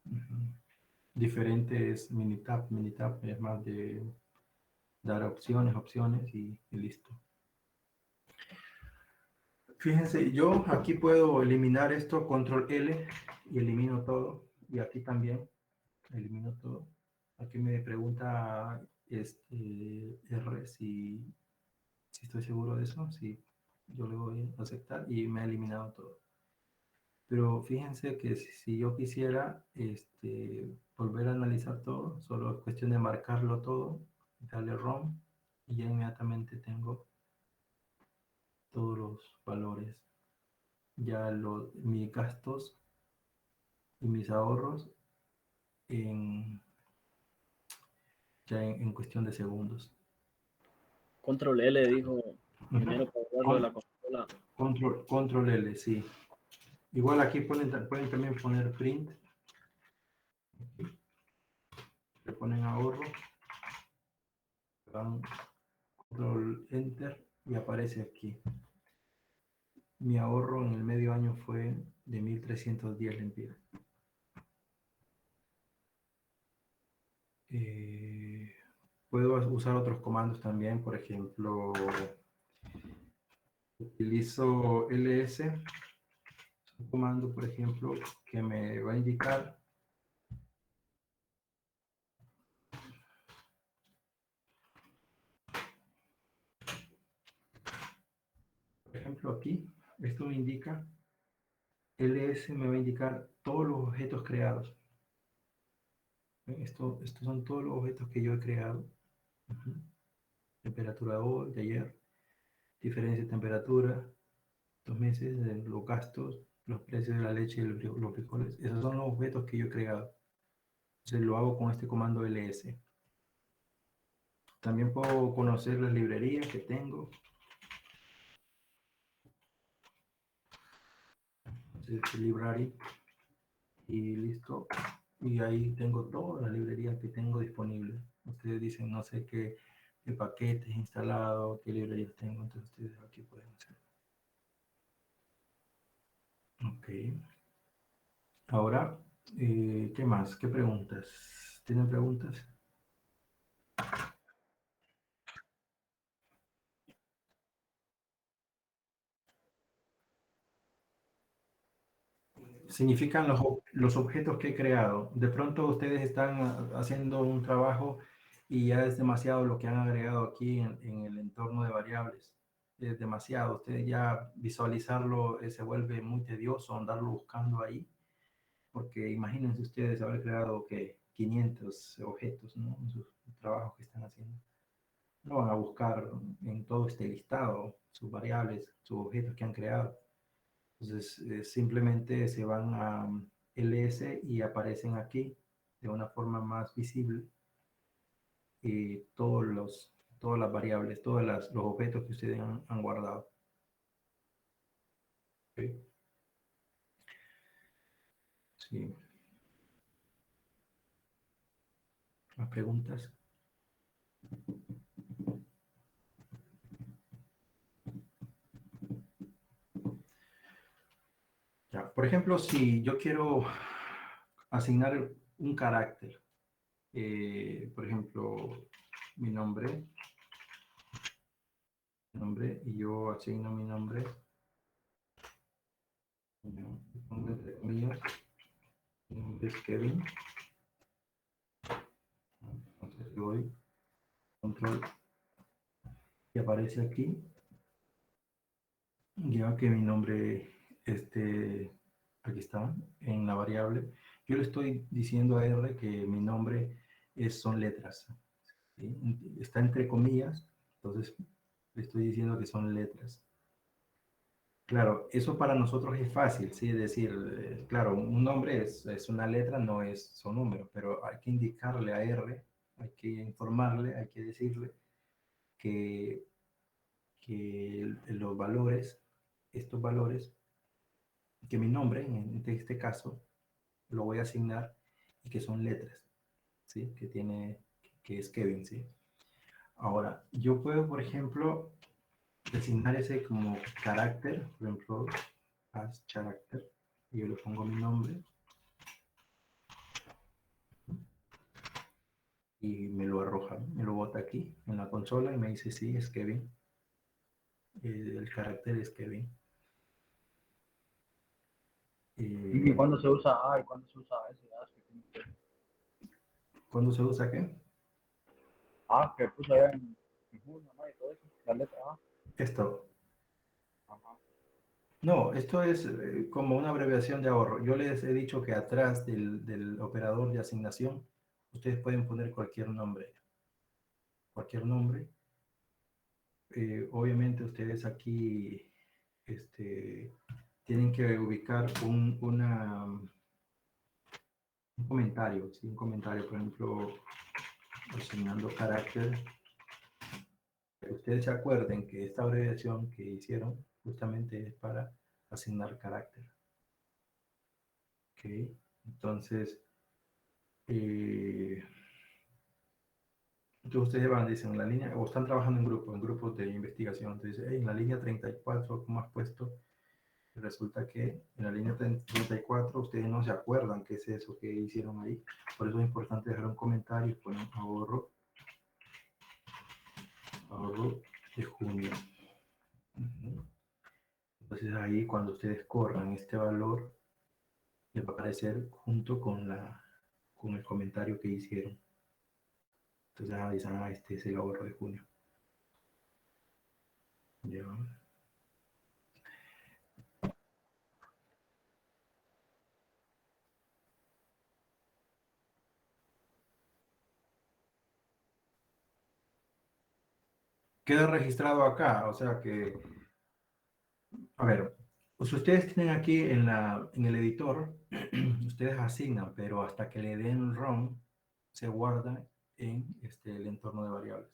Ujú. Diferente es Minitab. Minitab es más de dar opciones y listo. Fíjense, yo aquí puedo eliminar esto, control L, y elimino todo. Y aquí también elimino todo. Aquí me pregunta R si estoy seguro de eso. Si yo le voy a aceptar y me ha eliminado todo. Pero fíjense que si yo quisiera volver a analizar todo, solo es cuestión de marcarlo todo, darle ROM y ya inmediatamente tengo todos los valores. Ya mis gastos y mis ahorros ya en cuestión de segundos. Control L dijo Ujú. primero para guardarlo de la consola. Control L, sí. Igual aquí pueden también poner print. Le ponen ahorro. Dan control enter y aparece aquí. Mi ahorro en el medio año fue de 1310 lempiras. Puedo usar otros comandos también, por ejemplo, utilizo ls, un comando, por ejemplo, que me va a indicar por ejemplo aquí, esto me indica, ls me va a indicar todos los objetos creados. Estos son todos los objetos que yo he creado. Ujú. Temperatura de hoy, de ayer, diferencia de temperatura, 2 meses, los gastos, los precios de la leche y los frijoles. Esos son los objetos que yo he creado. Entonces lo hago con este comando ls. También puedo conocer las librerías que tengo. Entonces, library y listo. Y ahí tengo todas las librerías que tengo disponibles. Ustedes dicen, no sé qué paquetes instalado, qué librerías tengo, entonces ustedes aquí pueden hacer. Ok. Ahora ¿Qué más? ¿Qué preguntas? ¿Tienen preguntas? Significan los objetos que he creado. De pronto ustedes están haciendo un trabajo y ya es demasiado lo que han agregado aquí en el entorno de variables. Es demasiado. Ustedes ya visualizarlo se vuelve muy tedioso andarlo buscando ahí, porque imagínense ustedes haber creado que 500 objetos, ¿no? En sus trabajos que están haciendo. No van a buscar en todo este listado sus variables, sus objetos que han creado. Entonces, simplemente se van a ls y aparecen aquí de una forma más visible todas las variables, los objetos que ustedes han guardado. ¿Ok? Sí. ¿Más preguntas? Ya. Por ejemplo, si yo quiero asignar un carácter, por ejemplo, mi nombre, y yo asigno mi nombre, pongo entre comillas, mi nombre es Kevin. Entonces le doy control y aparece aquí, ya que mi nombre, aquí está, en la variable. Yo le estoy diciendo a R que mi nombre son letras, ¿sí? Está entre comillas, entonces le estoy diciendo que son letras. Claro, eso para nosotros es fácil, ¿sí? Es decir, claro, un nombre es una letra, no es su número, pero hay que indicarle a R, hay que informarle, hay que decirle que, los valores, estos valores, que mi nombre, en este caso, lo voy a asignar y que son letras, ¿sí? Que es Kevin, ¿sí? Ahora, yo puedo, por ejemplo, designar ese como carácter, por ejemplo, as character, y yo le pongo mi nombre y me lo arroja, me lo bota aquí en la consola y me dice, sí, es Kevin, el carácter es Kevin. ¿Y cuándo se usa A y cuándo se usa S? ¿Cuándo se usa qué? A, que puso allá en junio, ¿no? Y todo eso, la letra A. Esto. Ajá. No, esto es como una abreviación de ahorro. Yo les he dicho que atrás del operador de asignación, ustedes pueden poner cualquier nombre. Cualquier nombre. Obviamente ustedes aquí tienen que ubicar un comentario, ¿sí? Un comentario, por ejemplo, asignando carácter. Ustedes se acuerden que esta abreviación que hicieron justamente es para asignar carácter. ¿Ok? Entonces, entonces ustedes van, dicen, en la línea, o están trabajando en grupos de investigación. Entonces, hey, en la línea 34, ¿cómo has puesto? Y resulta que en la línea 34 ustedes no se acuerdan qué es eso que hicieron ahí. Por eso es importante dejar un comentario y poner ahorro de junio. Entonces ahí cuando ustedes corran este valor, les va a aparecer junto con el comentario que hicieron. Entonces dicen, este es el ahorro de junio. Ya. Queda registrado acá, o sea que, a ver, pues ustedes tienen aquí en el editor, ustedes asignan, pero hasta que le den run, se guarda en el entorno de variables.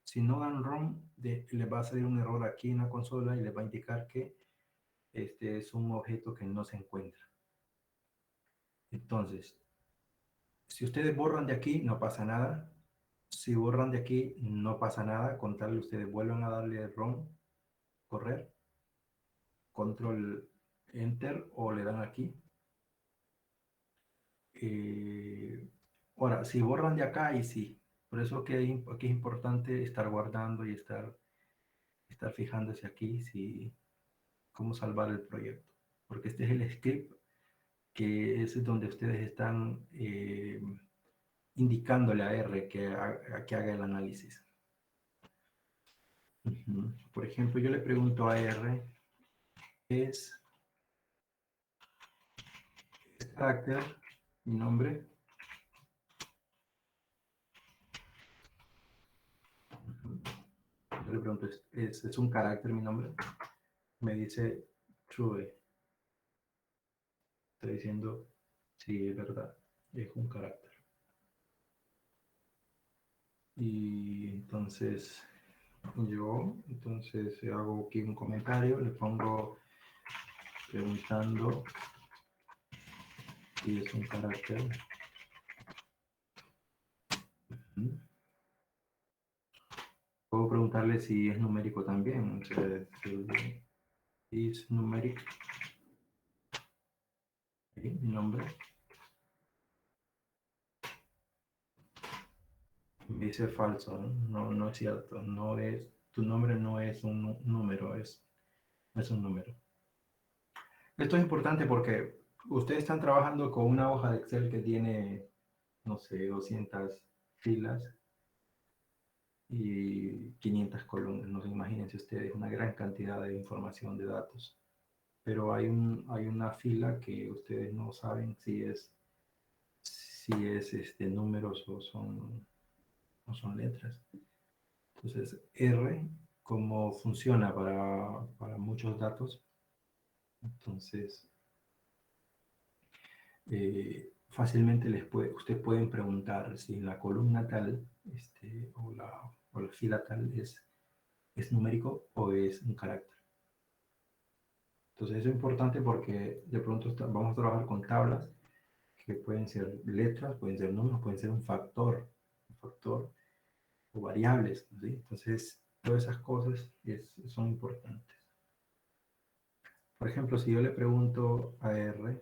Si no dan run, les va a salir un error aquí en la consola y les va a indicar que este es un objeto que no se encuentra. Entonces, si ustedes borran de aquí, no pasa nada. Si borran de aquí, no pasa nada. Con tal, ustedes vuelvan a darle run, correr, control enter o le dan aquí. Ahora, si borran de acá, y sí. Por eso que aquí es importante estar guardando y estar fijándose aquí cómo salvar el proyecto. Porque este es el script que es donde ustedes están indicándole a R que haga el análisis. Por ejemplo, yo le pregunto a R, ¿es carácter mi nombre? Yo le pregunto, ¿es un carácter mi nombre? Me dice true. Estoy diciendo, sí, es verdad, es un carácter. Y entonces entonces hago aquí un comentario, le pongo preguntando si es un carácter. Puedo preguntarle si es numérico también. O sea, si es numérico. Mi nombre. Me dice falso, ¿no? No es cierto. Tu nombre no es un número, no es un número. Esto es importante porque ustedes están trabajando con una hoja de Excel que tiene, no sé, 200 filas y 500 columnas. No sé, imagínense ustedes una gran cantidad de información, de datos. Pero hay una fila que ustedes no saben si es números o son letras. Entonces, R, como funciona para muchos datos, entonces fácilmente ustedes pueden preguntar si la columna tal o la fila tal es numérico o es un carácter. Entonces eso es importante porque de pronto vamos a trabajar con tablas que pueden ser letras, pueden ser números, pueden ser un factor o variables, ¿sí? Entonces todas esas cosas son importantes. Por ejemplo, si yo le pregunto a R,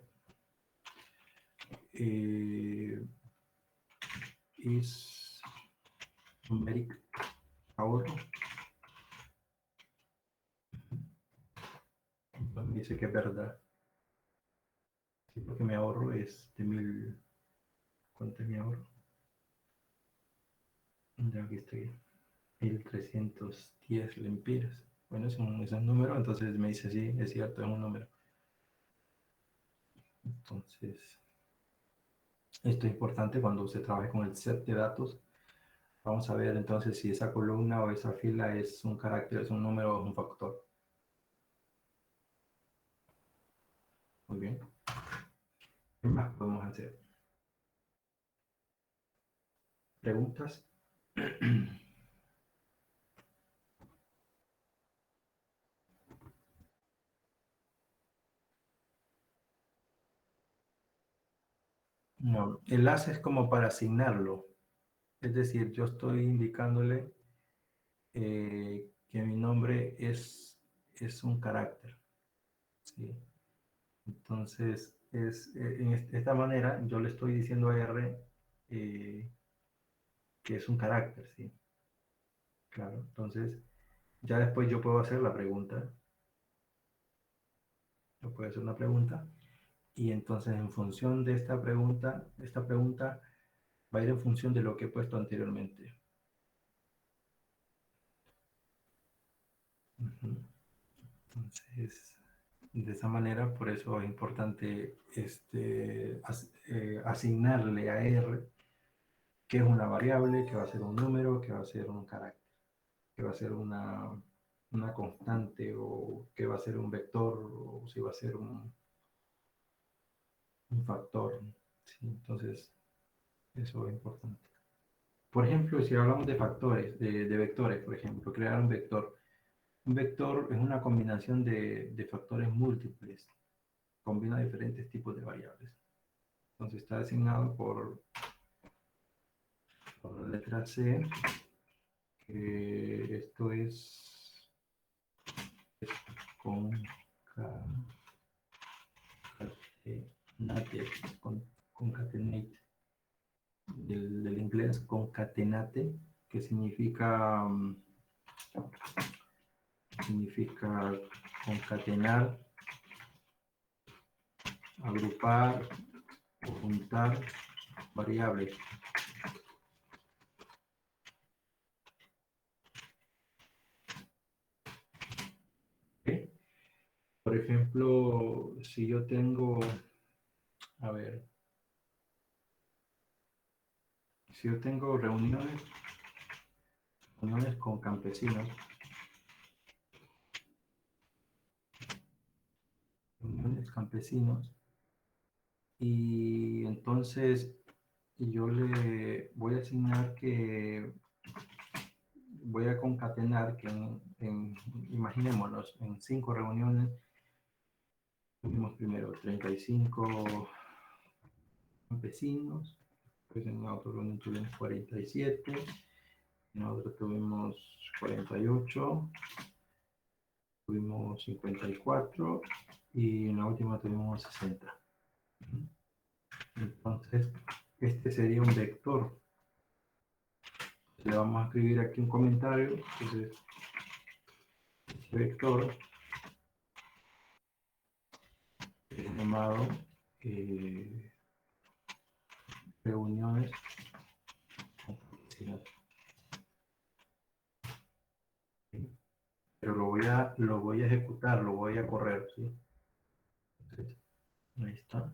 ¿es numeric ahorro? Pues me dice que es verdad. Sí, porque mi ahorro es de 1000. ¿Cuánto es mi ahorro? Ya aquí estoy. 1310 lempiras. Bueno, es un número, entonces me dice sí, es cierto, es un número. Entonces, esto es importante cuando se trabaje con el set de datos. Vamos a ver entonces si esa columna o esa fila es un carácter, es un número o es un factor. Muy bien. ¿Qué más podemos hacer? ¿Preguntas? No, enlace es como para asignarlo. Es decir, yo estoy indicándole que mi nombre es un carácter. ¿Sí? Entonces, de esta manera yo le estoy diciendo a R que es un carácter, ¿sí? Claro, entonces ya después yo puedo hacer la pregunta. Yo puedo hacer una pregunta y entonces en función de esta pregunta va a ir en función de lo que he puesto anteriormente. Entonces, de esa manera, por eso es importante asignarle a R que es una variable, que va a ser un número, que va a ser un carácter, que va a ser una constante o que va a ser un vector o si va a ser un factor. ¿Sí? Entonces, eso es importante. Por ejemplo, si hablamos de factores, de vectores, por ejemplo, crear un vector. Un vector es una combinación de factores múltiples, combina diferentes tipos de variables. Entonces está designado por la letra C, que esto es concatenated, concatenate, del inglés concatenate, que significa concatenar, agrupar o juntar variables. ¿Okay? Por ejemplo, si yo tengo, a ver, si yo tengo reuniones con campesinos, y entonces yo le voy a asignar que voy a concatenar que imaginémonos, en 5 reuniones tuvimos primero 35 campesinos, pues en otra reunión tuvimos 47, en otra tuvimos 48, tuvimos 54 y en la última tuvimos 60. Entonces, este sería un vector. Le vamos a escribir aquí un comentario. Entonces, este vector es llamado reuniones con campesinos. Pero lo voy a ejecutar, lo voy a correr, ¿sí? Entonces, ahí está.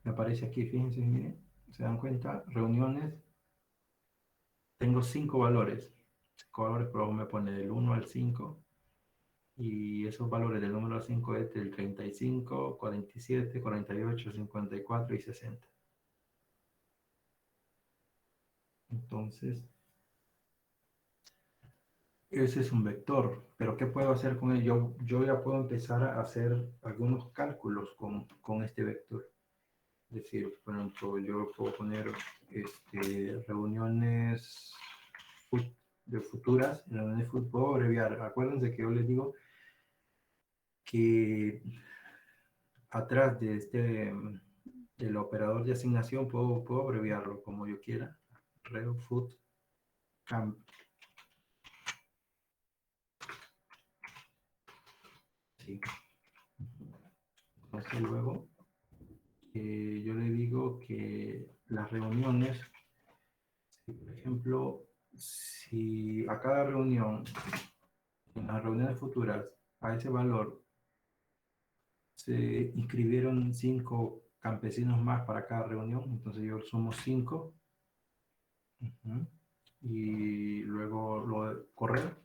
Me aparece aquí, fíjense, miren, se dan cuenta, reuniones, tengo 5 valores. 5 valores, pero me pone del 1 al 5. Y esos valores del número 5 es del 35, 47, 48, 54 y 60. Entonces, ese es un vector, pero ¿qué puedo hacer con él? Yo ya puedo empezar a hacer algunos cálculos con este vector. Es decir, por ejemplo, yo puedo poner reuniones de futuras, reuniones puedo abreviar. Acuérdense que yo les digo que atrás del operador de asignación puedo abreviarlo como yo quiera. Refoot camp. Sí. Entonces luego yo le digo que las reuniones, por ejemplo, si a cada reunión, en las reuniones futuras, a ese valor se inscribieron 5 campesinos más para cada reunión, entonces yo sumo 5 y luego lo correr.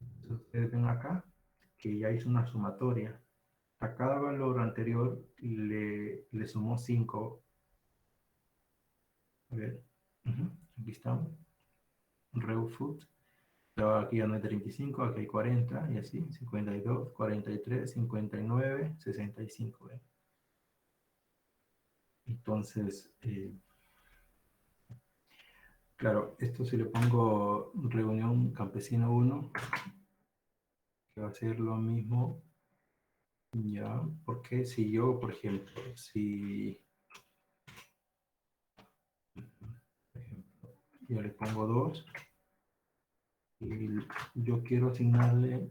Entonces ustedes ven acá que ya hizo una sumatoria. A cada valor anterior le sumó 5. A ver, aquí estamos. Refoot. Pero aquí ya no hay 35, aquí hay 40 y así, 52, 43, 59, 65. ¿Ven? Entonces, claro, esto si le pongo reunión campesino 1, que va a ser lo mismo, ya, porque si yo, por ejemplo, yo le pongo 2 y yo quiero asignarle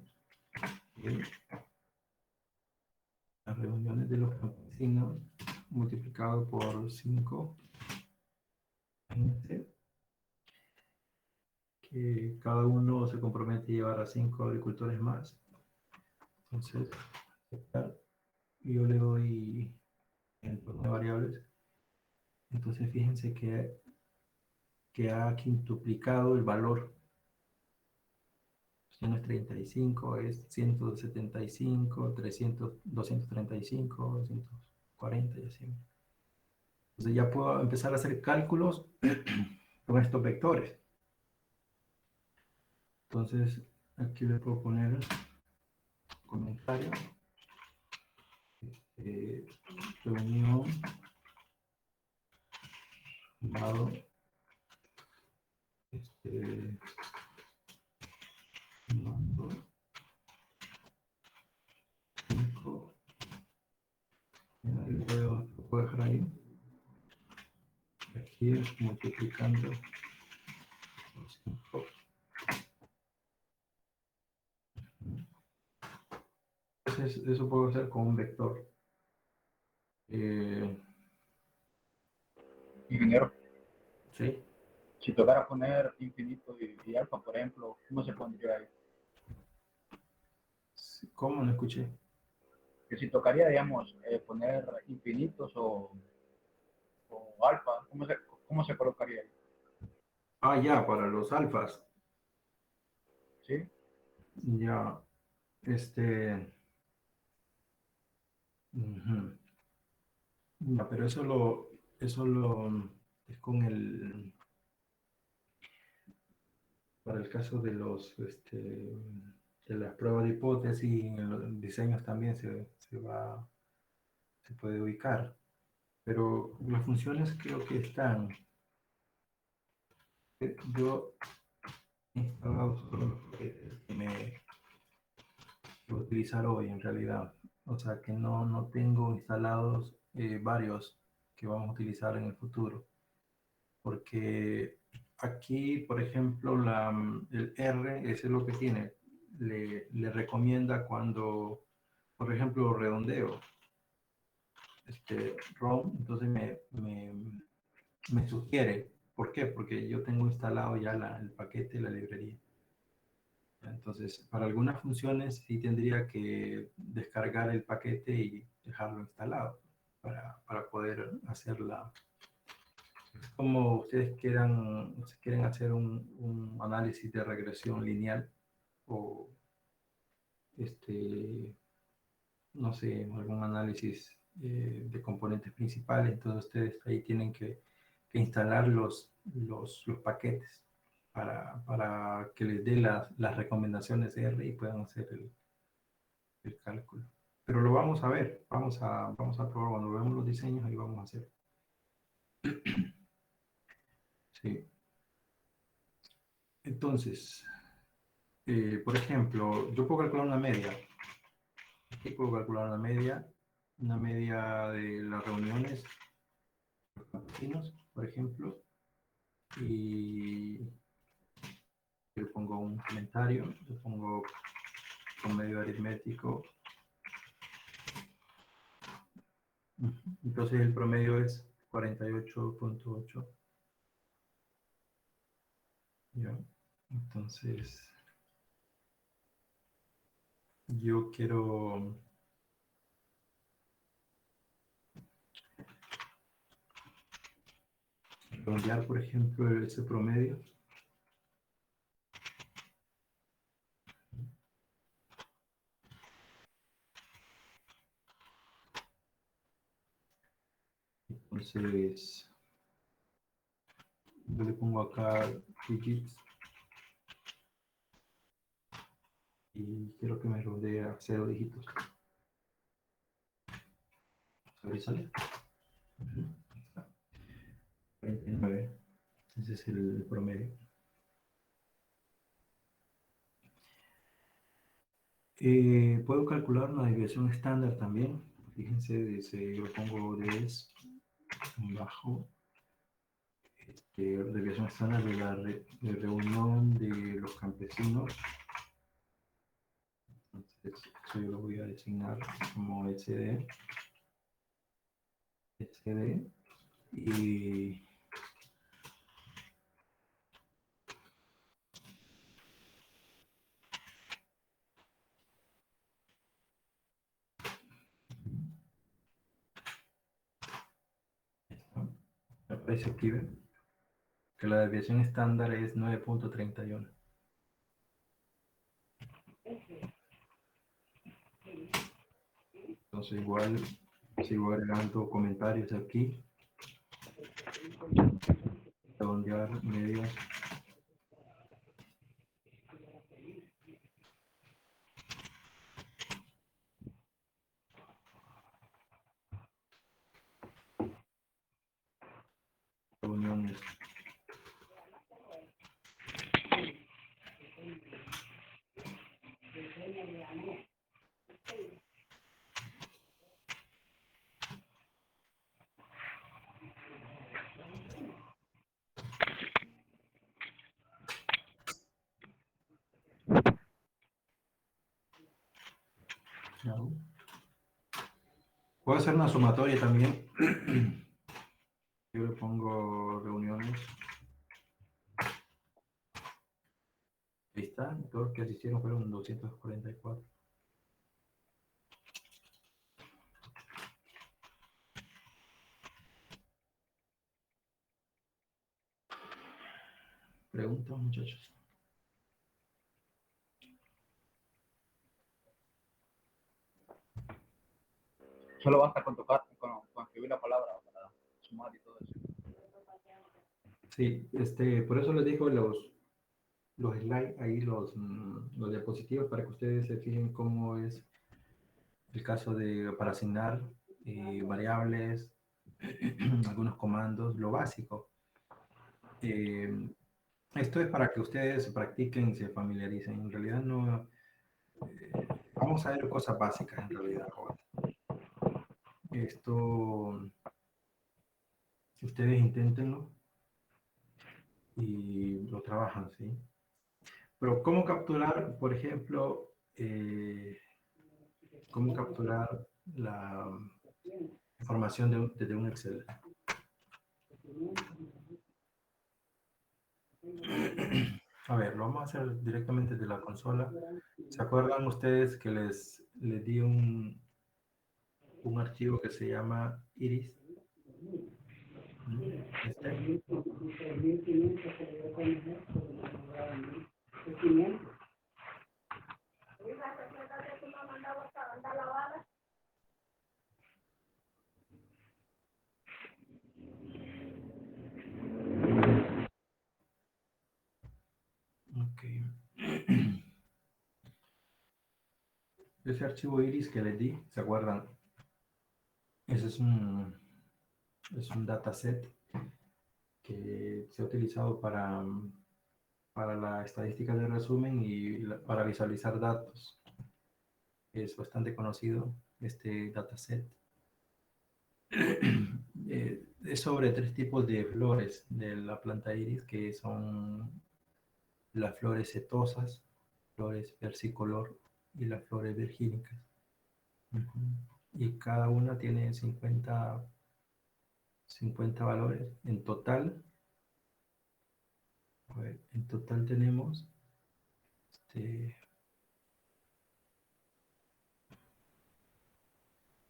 las reuniones de los campesinos multiplicado por 5, que cada uno se compromete a llevar a 5 agricultores más. Entonces, yo le doy el entorno de variables. Entonces, fíjense que ha quintuplicado el valor. Ya no es 35, es 175, 300, 235, 240 y así. Entonces ya puedo empezar a hacer cálculos con estos vectores. Entonces, aquí le puedo poner comentario. Reunión dado lo puedo dejar ahí. multiplicando por 5. Entonces, eso puedo hacer con un vector. Ingeniero, ¿Sí? si tocara poner infinito y alfa, por ejemplo, ¿cómo se pondría ahí? ¿Cómo? No escuché. Que si tocaría, digamos, poner infinitos o alfa, cómo se colocaría ahí? Ah, ya, para los alfas. ¿Sí? Ya, ujú. Ya, pero eso lo es con para el caso de de las pruebas de hipótesis, en los diseños también se puede ubicar. Pero las funciones creo que están. Yo he instalado solo los paquetes que me voy a utilizar hoy en realidad. O sea que no tengo instalados varios que vamos a utilizar en el futuro. Porque aquí, por ejemplo, el R, ese es lo que tiene. Le recomienda cuando, por ejemplo, redondeo ROM, entonces me sugiere. ¿Por qué? Porque yo tengo instalado ya el paquete, la librería. Entonces, para algunas funciones sí tendría que descargar el paquete y dejarlo instalado para poder hacerla. Es como ustedes quieren hacer un análisis de regresión lineal o no sé, algún análisis de componentes principales, entonces ustedes ahí tienen que instalar los paquetes para que les dé las recomendaciones de R y puedan hacer el cálculo. Pero lo vamos a ver, vamos a probar cuando veamos los diseños, ahí vamos a hacer. Sí. Entonces, por ejemplo, yo puedo calcular una media. Aquí puedo calcular una media de las reuniones de los campesinos, por ejemplo, y le pongo un comentario, le pongo promedio aritmético. Entonces el promedio es 48.8. ¿Ya? Entonces, yo quiero redondear, por ejemplo, ese promedio. Entonces, yo le pongo acá digits y quiero que me redondee a 0 dígitos. A ver, sale. 49. Ese es el promedio. Puedo calcular una desviación estándar también. Fíjense, yo lo pongo bajo desviación estándar de la de reunión de los campesinos. Entonces, eso yo lo voy a designar como SD. Y me aparece aquí, ¿ven? Que la desviación estándar es 9.31. Entonces igual sigo agregando comentarios aquí, redondear medias. Reuniones. No. Puedo hacer una sumatoria también. Yo le pongo reuniones. Ahí está, todos los que asistieron fueron 244. Preguntas, muchachos. Solo basta con tocar, con escribir la palabra para sumar y todo eso. Sí, por eso les digo los slides, ahí los diapositivos, para que ustedes se fijen cómo es el caso para asignar variables, algunos comandos, lo básico. Esto es para que ustedes practiquen y se familiaricen. En realidad no, vamos a ver cosas básicas en realidad ahora. Esto, ustedes inténtenlo y lo trabajan, ¿sí? Pero ¿cómo capturar, por ejemplo, cómo capturar la información desde un Excel? A ver, lo vamos a hacer directamente desde la consola. ¿Se acuerdan ustedes que les di un archivo que se llama Iris? Este. Ok. Ese archivo Iris que les di, ¿se acuerdan? Ese es un dataset que se ha utilizado para la estadística de resumen y para visualizar datos. Es bastante conocido este dataset. Es sobre 3 tipos de flores de la planta iris, que son las flores setosas, flores versicolor y las flores virgínicas. Y cada una tiene 50 valores. En total, tenemos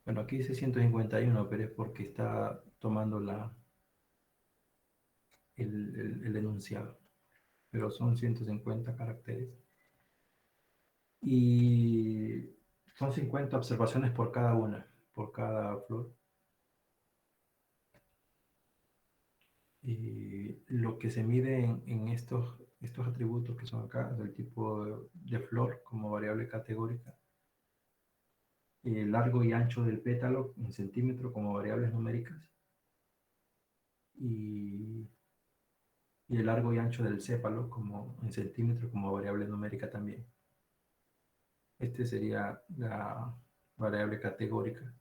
bueno, aquí dice 151, pero es porque está tomando el enunciado. Pero son 150 caracteres. Y son 50 observaciones por cada una, por cada flor. Y lo que se mide en estos atributos que son acá, del tipo de flor como variable categórica, el largo y ancho del pétalo en centímetro como variables numéricas, y el largo y ancho del sépalo como en centímetro como variable numérica también. Este sería la variable categórica,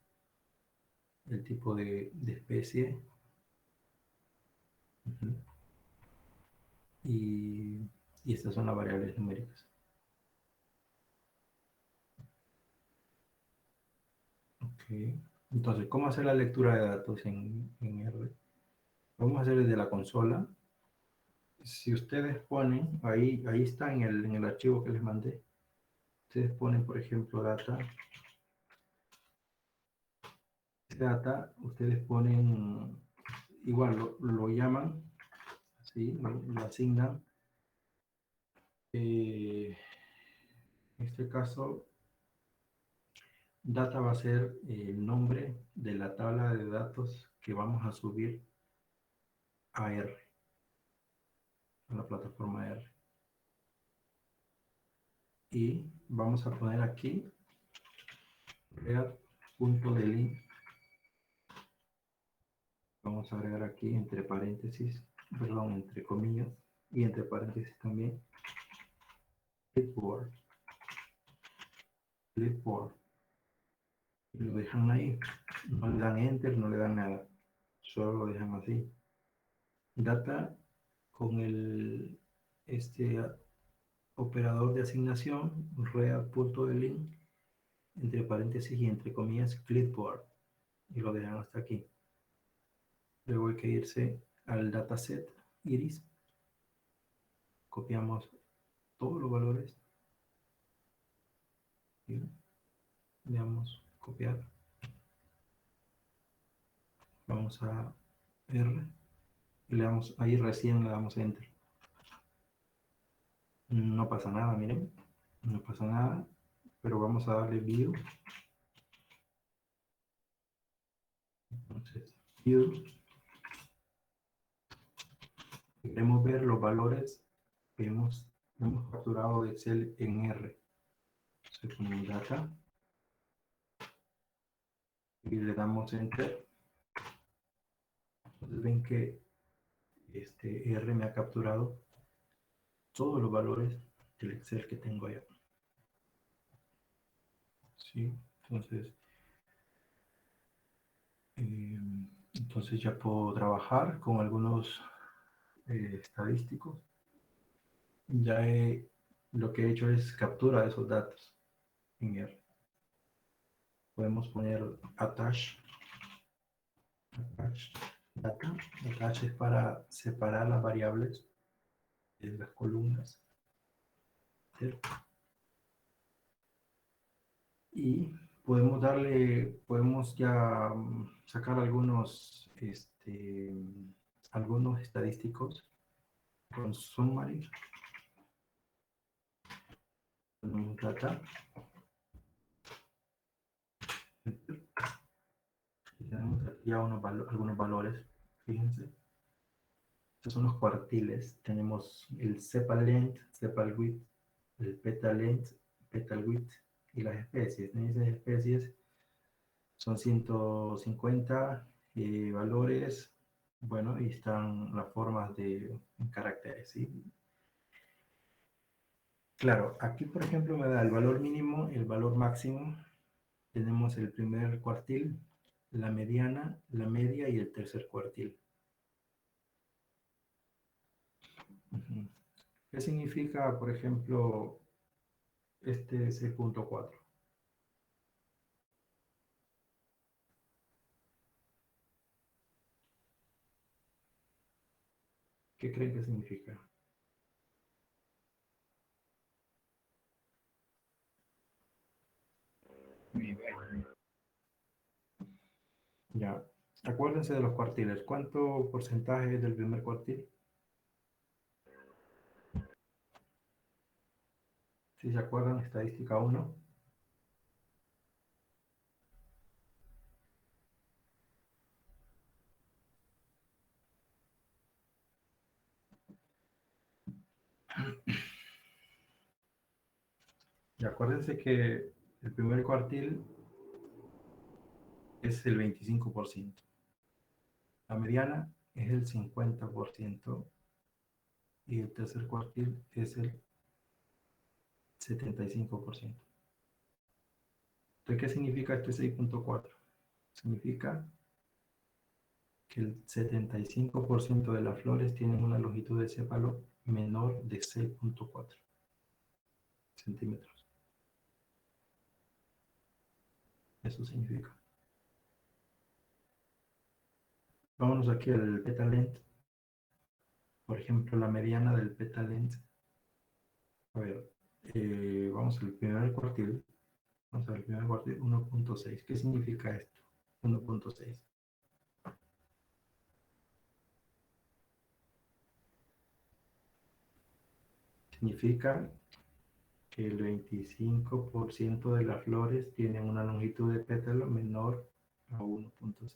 el tipo de especie. Y estas son las variables numéricas. Ok. Entonces, ¿cómo hacer la lectura de datos en R? Vamos a hacer desde la consola. Si ustedes ponen, ahí está en el archivo que les mandé. Ustedes ponen, por ejemplo, data, ustedes ponen, igual lo llaman, ¿sí? Lo asignan. En este caso, data va a ser el nombre de la tabla de datos que vamos a subir a R, a la plataforma R. Y vamos a poner aquí read.delete. Vamos a agregar aquí entre paréntesis, perdón, entre comillas, y entre paréntesis también clipboard. Y lo dejan ahí, no le dan enter, no le dan nada, solo lo dejan así. Data con este operador de asignación read.delete, entre paréntesis y entre comillas, clipboard, y lo dejan hasta aquí. Luego hay que irse al dataset iris, copiamos todos los valores, y le damos copiar, vamos a R, y le damos, ahí recién le damos enter. No pasa nada, miren, no pasa nada, pero vamos a darle view. Entonces, view, queremos ver los valores que hemos capturado de Excel en R. Se pone data y le damos enter. Entonces ven que este R me ha capturado todos los valores del Excel que tengo allá. ¿Sí? Entonces, entonces ya puedo trabajar con algunos estadísticos. Lo que he hecho es captura de esos datos en R. Podemos poner attach data. Attach es para separar las variables de las columnas. ¿Sí? Y podemos ya sacar algunos estadísticos con summary. Data. Y tenemos aquí ya algunos valores. Fíjense. Estos son los cuartiles. Tenemos el sepal length, sepal width, el petal length, petal width y las especies. En esas especies son 150 valores. Bueno, y están las formas de caracteres, ¿sí? Claro, aquí por ejemplo me da el valor mínimo, el valor máximo. Tenemos el primer cuartil, la mediana, la media y el tercer cuartil. ¿Qué significa, por ejemplo, este 6.4? ¿Qué creen que significa? Nivel. Ya. Acuérdense de los cuartiles. ¿Cuánto porcentaje es del primer cuartil? Si se acuerdan, estadística 1. Y acuérdense que el primer cuartil es el 25%. La mediana es el 50% y el tercer cuartil es el 75%. Entonces, ¿qué significa este 6.4? Significa que el 75% de las flores tienen una longitud de sépalo menor de 6.4 centímetros. Eso significa. Vámonos aquí al petal length. Por ejemplo, la mediana del petal length. A ver, vamos al primer cuartil. Vamos al primer cuartil, 1.6. ¿Qué significa esto? 1.6. Significa que el 25% de las flores tienen una longitud de pétalo menor a 1.6.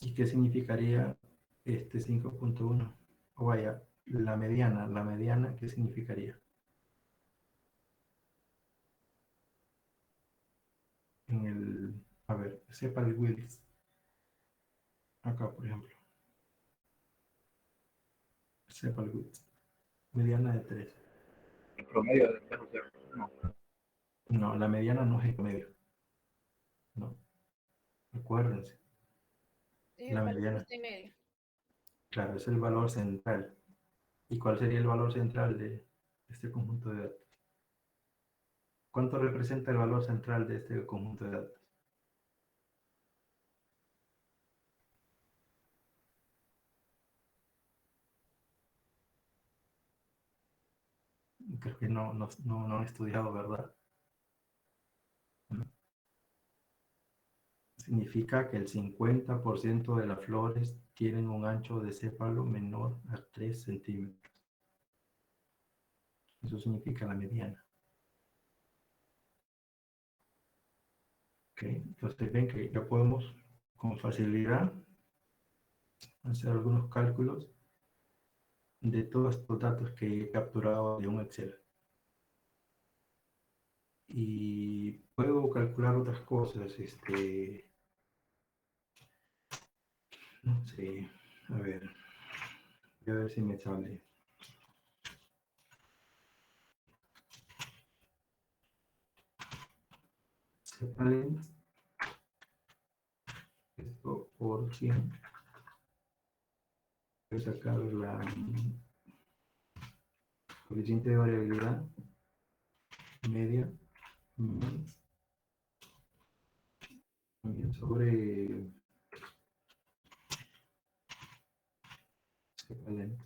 ¿Y qué significaría este 5.1? O vaya, la mediana, ¿qué significaría? A ver, sepa el Willis. Acá, por ejemplo. Sepa el Willis. Mediana de 3. El promedio de 3 o 0. No. No, la mediana no es el promedio. No. Acuérdense. Es La el valor mediana. justo y medio. Claro, es el valor central. ¿Y cuál sería el valor central de este conjunto de datos. ¿Cuánto representa el valor central de este conjunto de datos? Creo que no han estudiado, ¿verdad? Significa que el 50% de las flores tienen un ancho de sépalo menor a 3 centímetros. Eso significa la mediana. Okay. Entonces ven que ya podemos con facilidad hacer algunos cálculos de todos estos datos que he capturado de un Excel. Y puedo calcular otras cosas, no sé, a ver, voy a ver si me sale. Separate esto por 100. Voy a sacar la coeficiente de variabilidad media también sobre separate.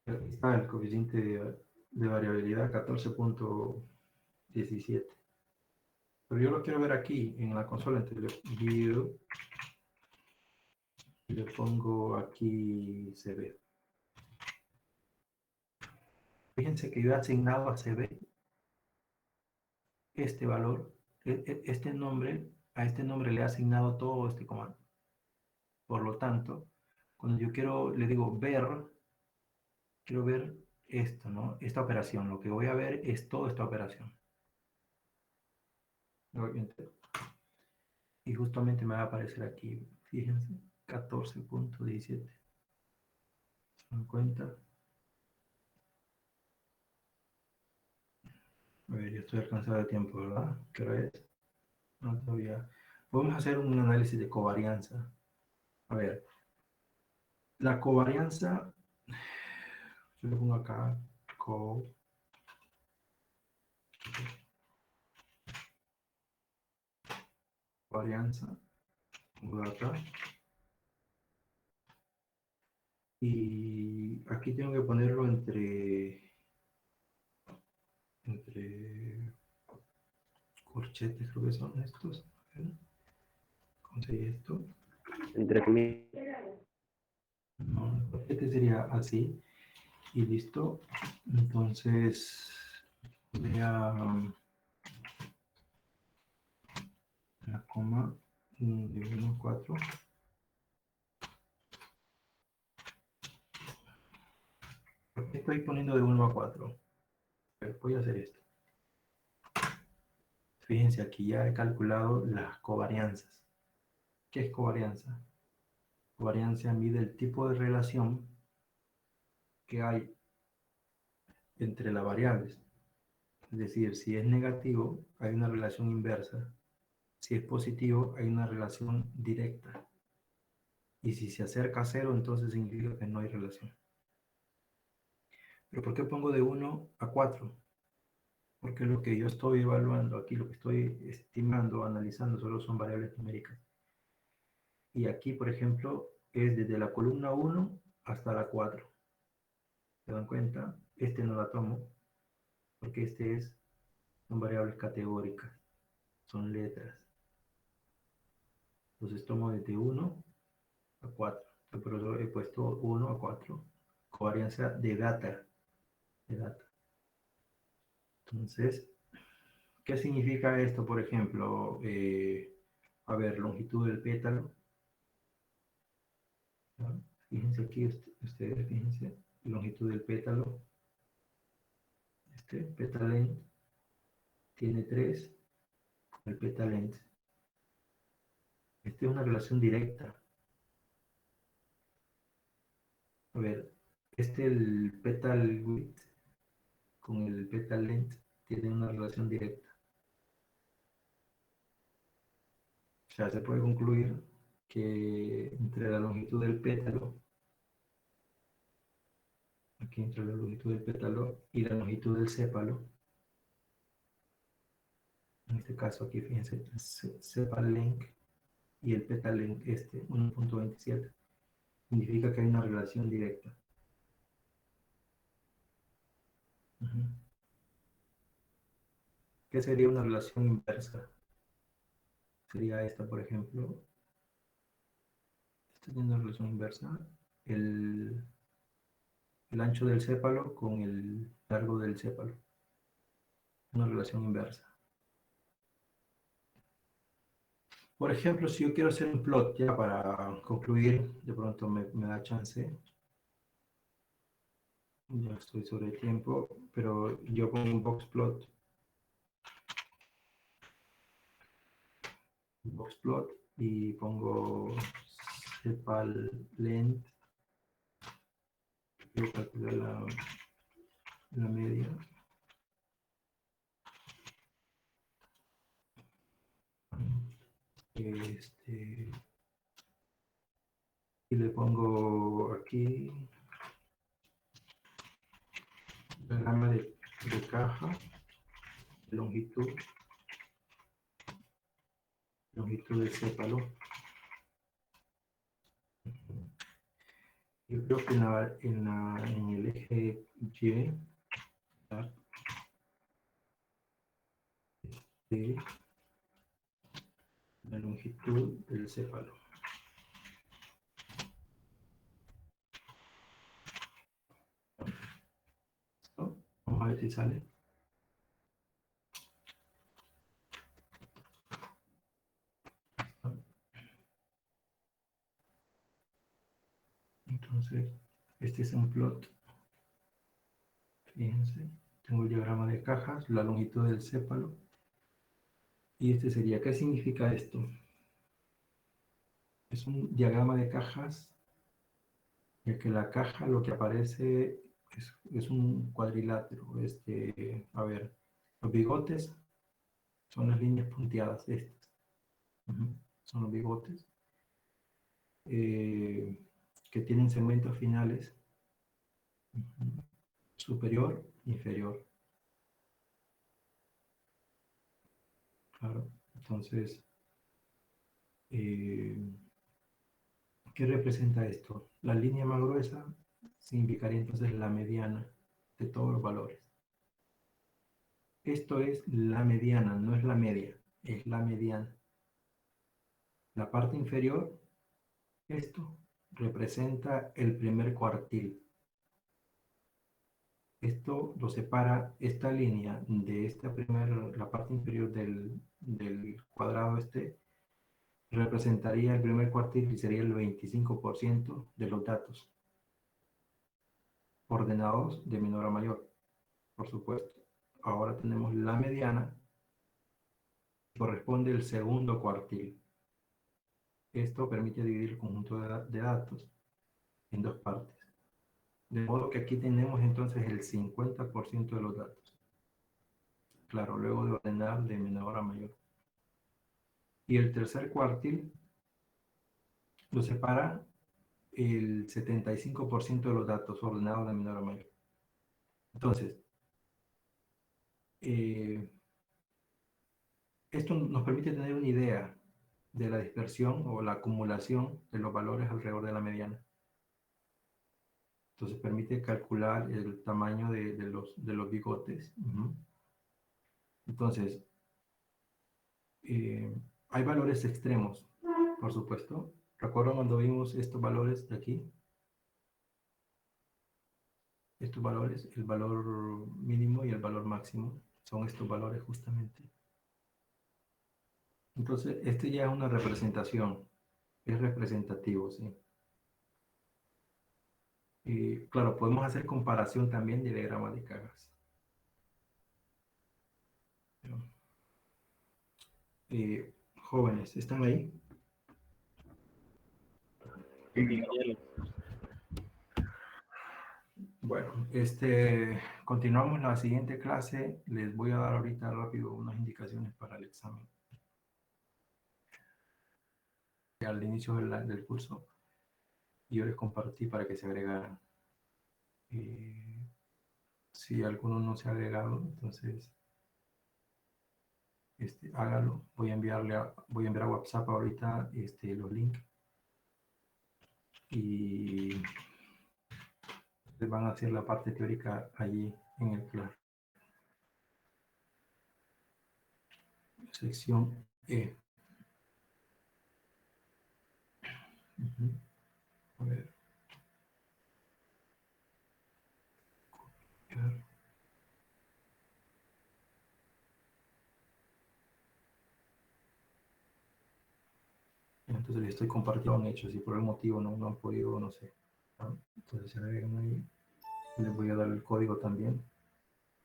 Aquí está el coeficiente de variabilidad 14.17. Pero yo lo quiero ver aquí en la consola, entonces le view y le pongo aquí CB. Fíjense que yo he asignado a CB este valor, este nombre, a este nombre le he asignado todo este comando. Por lo tanto, cuando yo le digo ver, quiero ver esto, ¿no? Esta operación. Lo que voy a ver es toda esta operación. Y justamente me va a aparecer aquí, fíjense, 14.17. ¿Se dan cuenta? A ver, yo estoy alcanzado de tiempo, ¿verdad? ¿Qué hora es? No, todavía. Podemos hacer un análisis de covarianza. A ver, la covarianza, yo le pongo acá, covarianza, data. Y aquí tengo que ponerlo entre corchetes, creo que son estos. Conseguí esto. Entre comillas. No, el corchete sería así. Y listo. Entonces, voy a la coma de 1 a 4. ¿Por qué estoy poniendo de 1 a 4? Voy a hacer esto. Fíjense, aquí ya he calculado las covarianzas. ¿Qué es covarianza? Covarianza mide el tipo de relación que hay entre las variables. Es decir, si es negativo, hay una relación inversa. Si es positivo, hay una relación directa. Y si se acerca a cero, entonces significa que no hay relación. ¿Pero por qué pongo de 1 a 4? Porque lo que yo estoy evaluando aquí, lo que estoy estimando, analizando, solo son variables numéricas. Y aquí, por ejemplo, es desde la columna 1 hasta la 4. ¿Se dan cuenta? Este no la tomo, porque son variables categóricas, son letras. Entonces tomo desde 1 a 4. Por eso he puesto 1 a 4. Covarianza de data. Entonces, ¿qué significa esto, por ejemplo? A ver, longitud del pétalo. ¿No? Fíjense aquí, ustedes, fíjense, longitud del pétalo. Este petal length tiene 3, el petal length. Esta es una relación directa. A ver, el petal width con el petal length tiene una relación directa. O sea, se puede concluir que entre la longitud del pétalo aquí entre la longitud del pétalo y la longitud del sépalo. En este caso aquí, fíjense, sepal length y el petal length 1.27. Significa que hay una relación directa. Ujú. ¿Qué sería una relación inversa? Sería esta, por ejemplo. Está teniendo una relación inversa. El ancho del sépalo con el largo del sépalo. Una relación inversa. Por ejemplo, si yo quiero hacer un plot, ya para concluir, de pronto me da chance. Ya estoy sobre el tiempo, pero yo pongo un box plot. Y pongo sepal length. Voy a calcular la media. Y le pongo aquí la gama de caja, longitud del sépalo. Yo creo que en el eje Y, de la longitud del céfalo. ¿Listo? Vamos a ver si sale. Entonces, este es un plot. Fíjense, tengo el diagrama de cajas, la longitud del cépalo. Y este sería, ¿qué significa esto? Es un diagrama de cajas, ya que la caja lo que aparece es un cuadrilátero. A ver, los bigotes son las líneas punteadas estas. Son los bigotes que tienen segmentos finales superior, inferior. Claro, entonces, ¿qué representa esto? La línea más gruesa significaría entonces la mediana de todos los valores. Esto es la mediana, no es la media, es la mediana. La parte inferior, esto representa el primer cuartil. Esto lo separa, esta línea de la parte inferior del cuadrado representaría el primer cuartil y sería el 25% de los datos ordenados de menor a mayor, por supuesto. Ahora tenemos la mediana, corresponde al segundo cuartil. Esto permite dividir el conjunto de datos en dos partes. De modo que aquí tenemos entonces el 50% de los datos. Claro, luego de ordenar de menor a mayor. Y el tercer cuartil lo separa el 75% de los datos ordenados de menor a mayor. Entonces, esto nos permite tener una idea de la dispersión o la acumulación de los valores alrededor de la mediana. Entonces permite calcular el tamaño de los bigotes. Entonces, hay valores extremos, por supuesto. ¿Recuerdan cuando vimos estos valores de aquí? Estos valores, el valor mínimo y el valor máximo, son estos valores justamente. Entonces, este ya es una representación, es representativo, ¿sí? Y claro, podemos hacer comparación también de diagramas de cajas. Jóvenes, ¿están ahí? Bueno, continuamos la siguiente clase. Les voy a dar ahorita rápido unas indicaciones para el examen. Al inicio del curso, yo les compartí para que se agregaran. Si alguno no se ha agregado, entonces hágalo. Voy a enviar a WhatsApp ahorita los links y ustedes van a hacer la parte teórica allí en el claro. Sección E. Ujú. A ver. Copiar. Entonces les estoy compartiendo un hecho. Si por el motivo no han podido, no sé. ¿No? Entonces se agregan ahí. Les voy a dar el código también.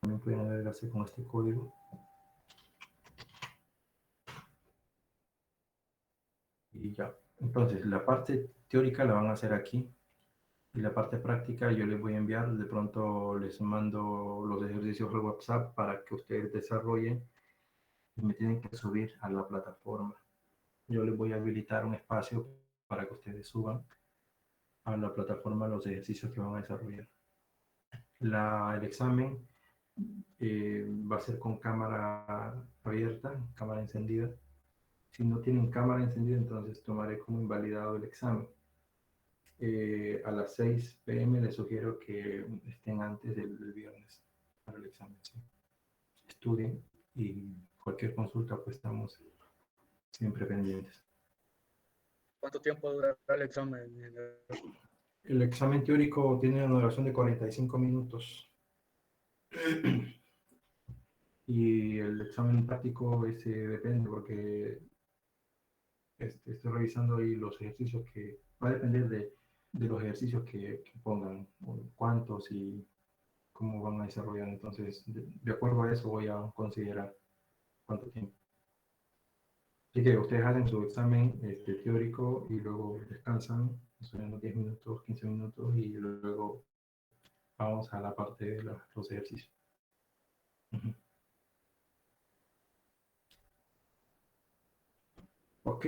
También pueden agregarse con este código. Y ya. Entonces la parte teórica la van a hacer aquí. Y la parte práctica yo les voy a enviar. De pronto les mando los ejercicios al WhatsApp para que ustedes desarrollen. Y me tienen que subir a la plataforma. Yo les voy a habilitar un espacio para que ustedes suban a la plataforma los ejercicios que van a desarrollar. El examen va a ser con cámara abierta, cámara encendida. Si no tienen cámara encendida, entonces tomaré como invalidado el examen. A las 6 p.m. les sugiero que estén antes del viernes para el examen. ¿Sí? Estudien y cualquier consulta, pues estamos siempre pendientes. ¿Cuánto tiempo durará el examen? El examen teórico tiene una duración de 45 minutos. Y el examen práctico depende porque estoy revisando ahí los ejercicios que va a depender de los ejercicios que pongan, cuántos y cómo van a desarrollar. Entonces, de acuerdo a eso voy a considerar cuánto tiempo. Así que ustedes hacen su examen teórico y luego descansan, son unos 10 minutos, 15 minutos y luego vamos a la parte de los ejercicios. Uh-huh. Ok.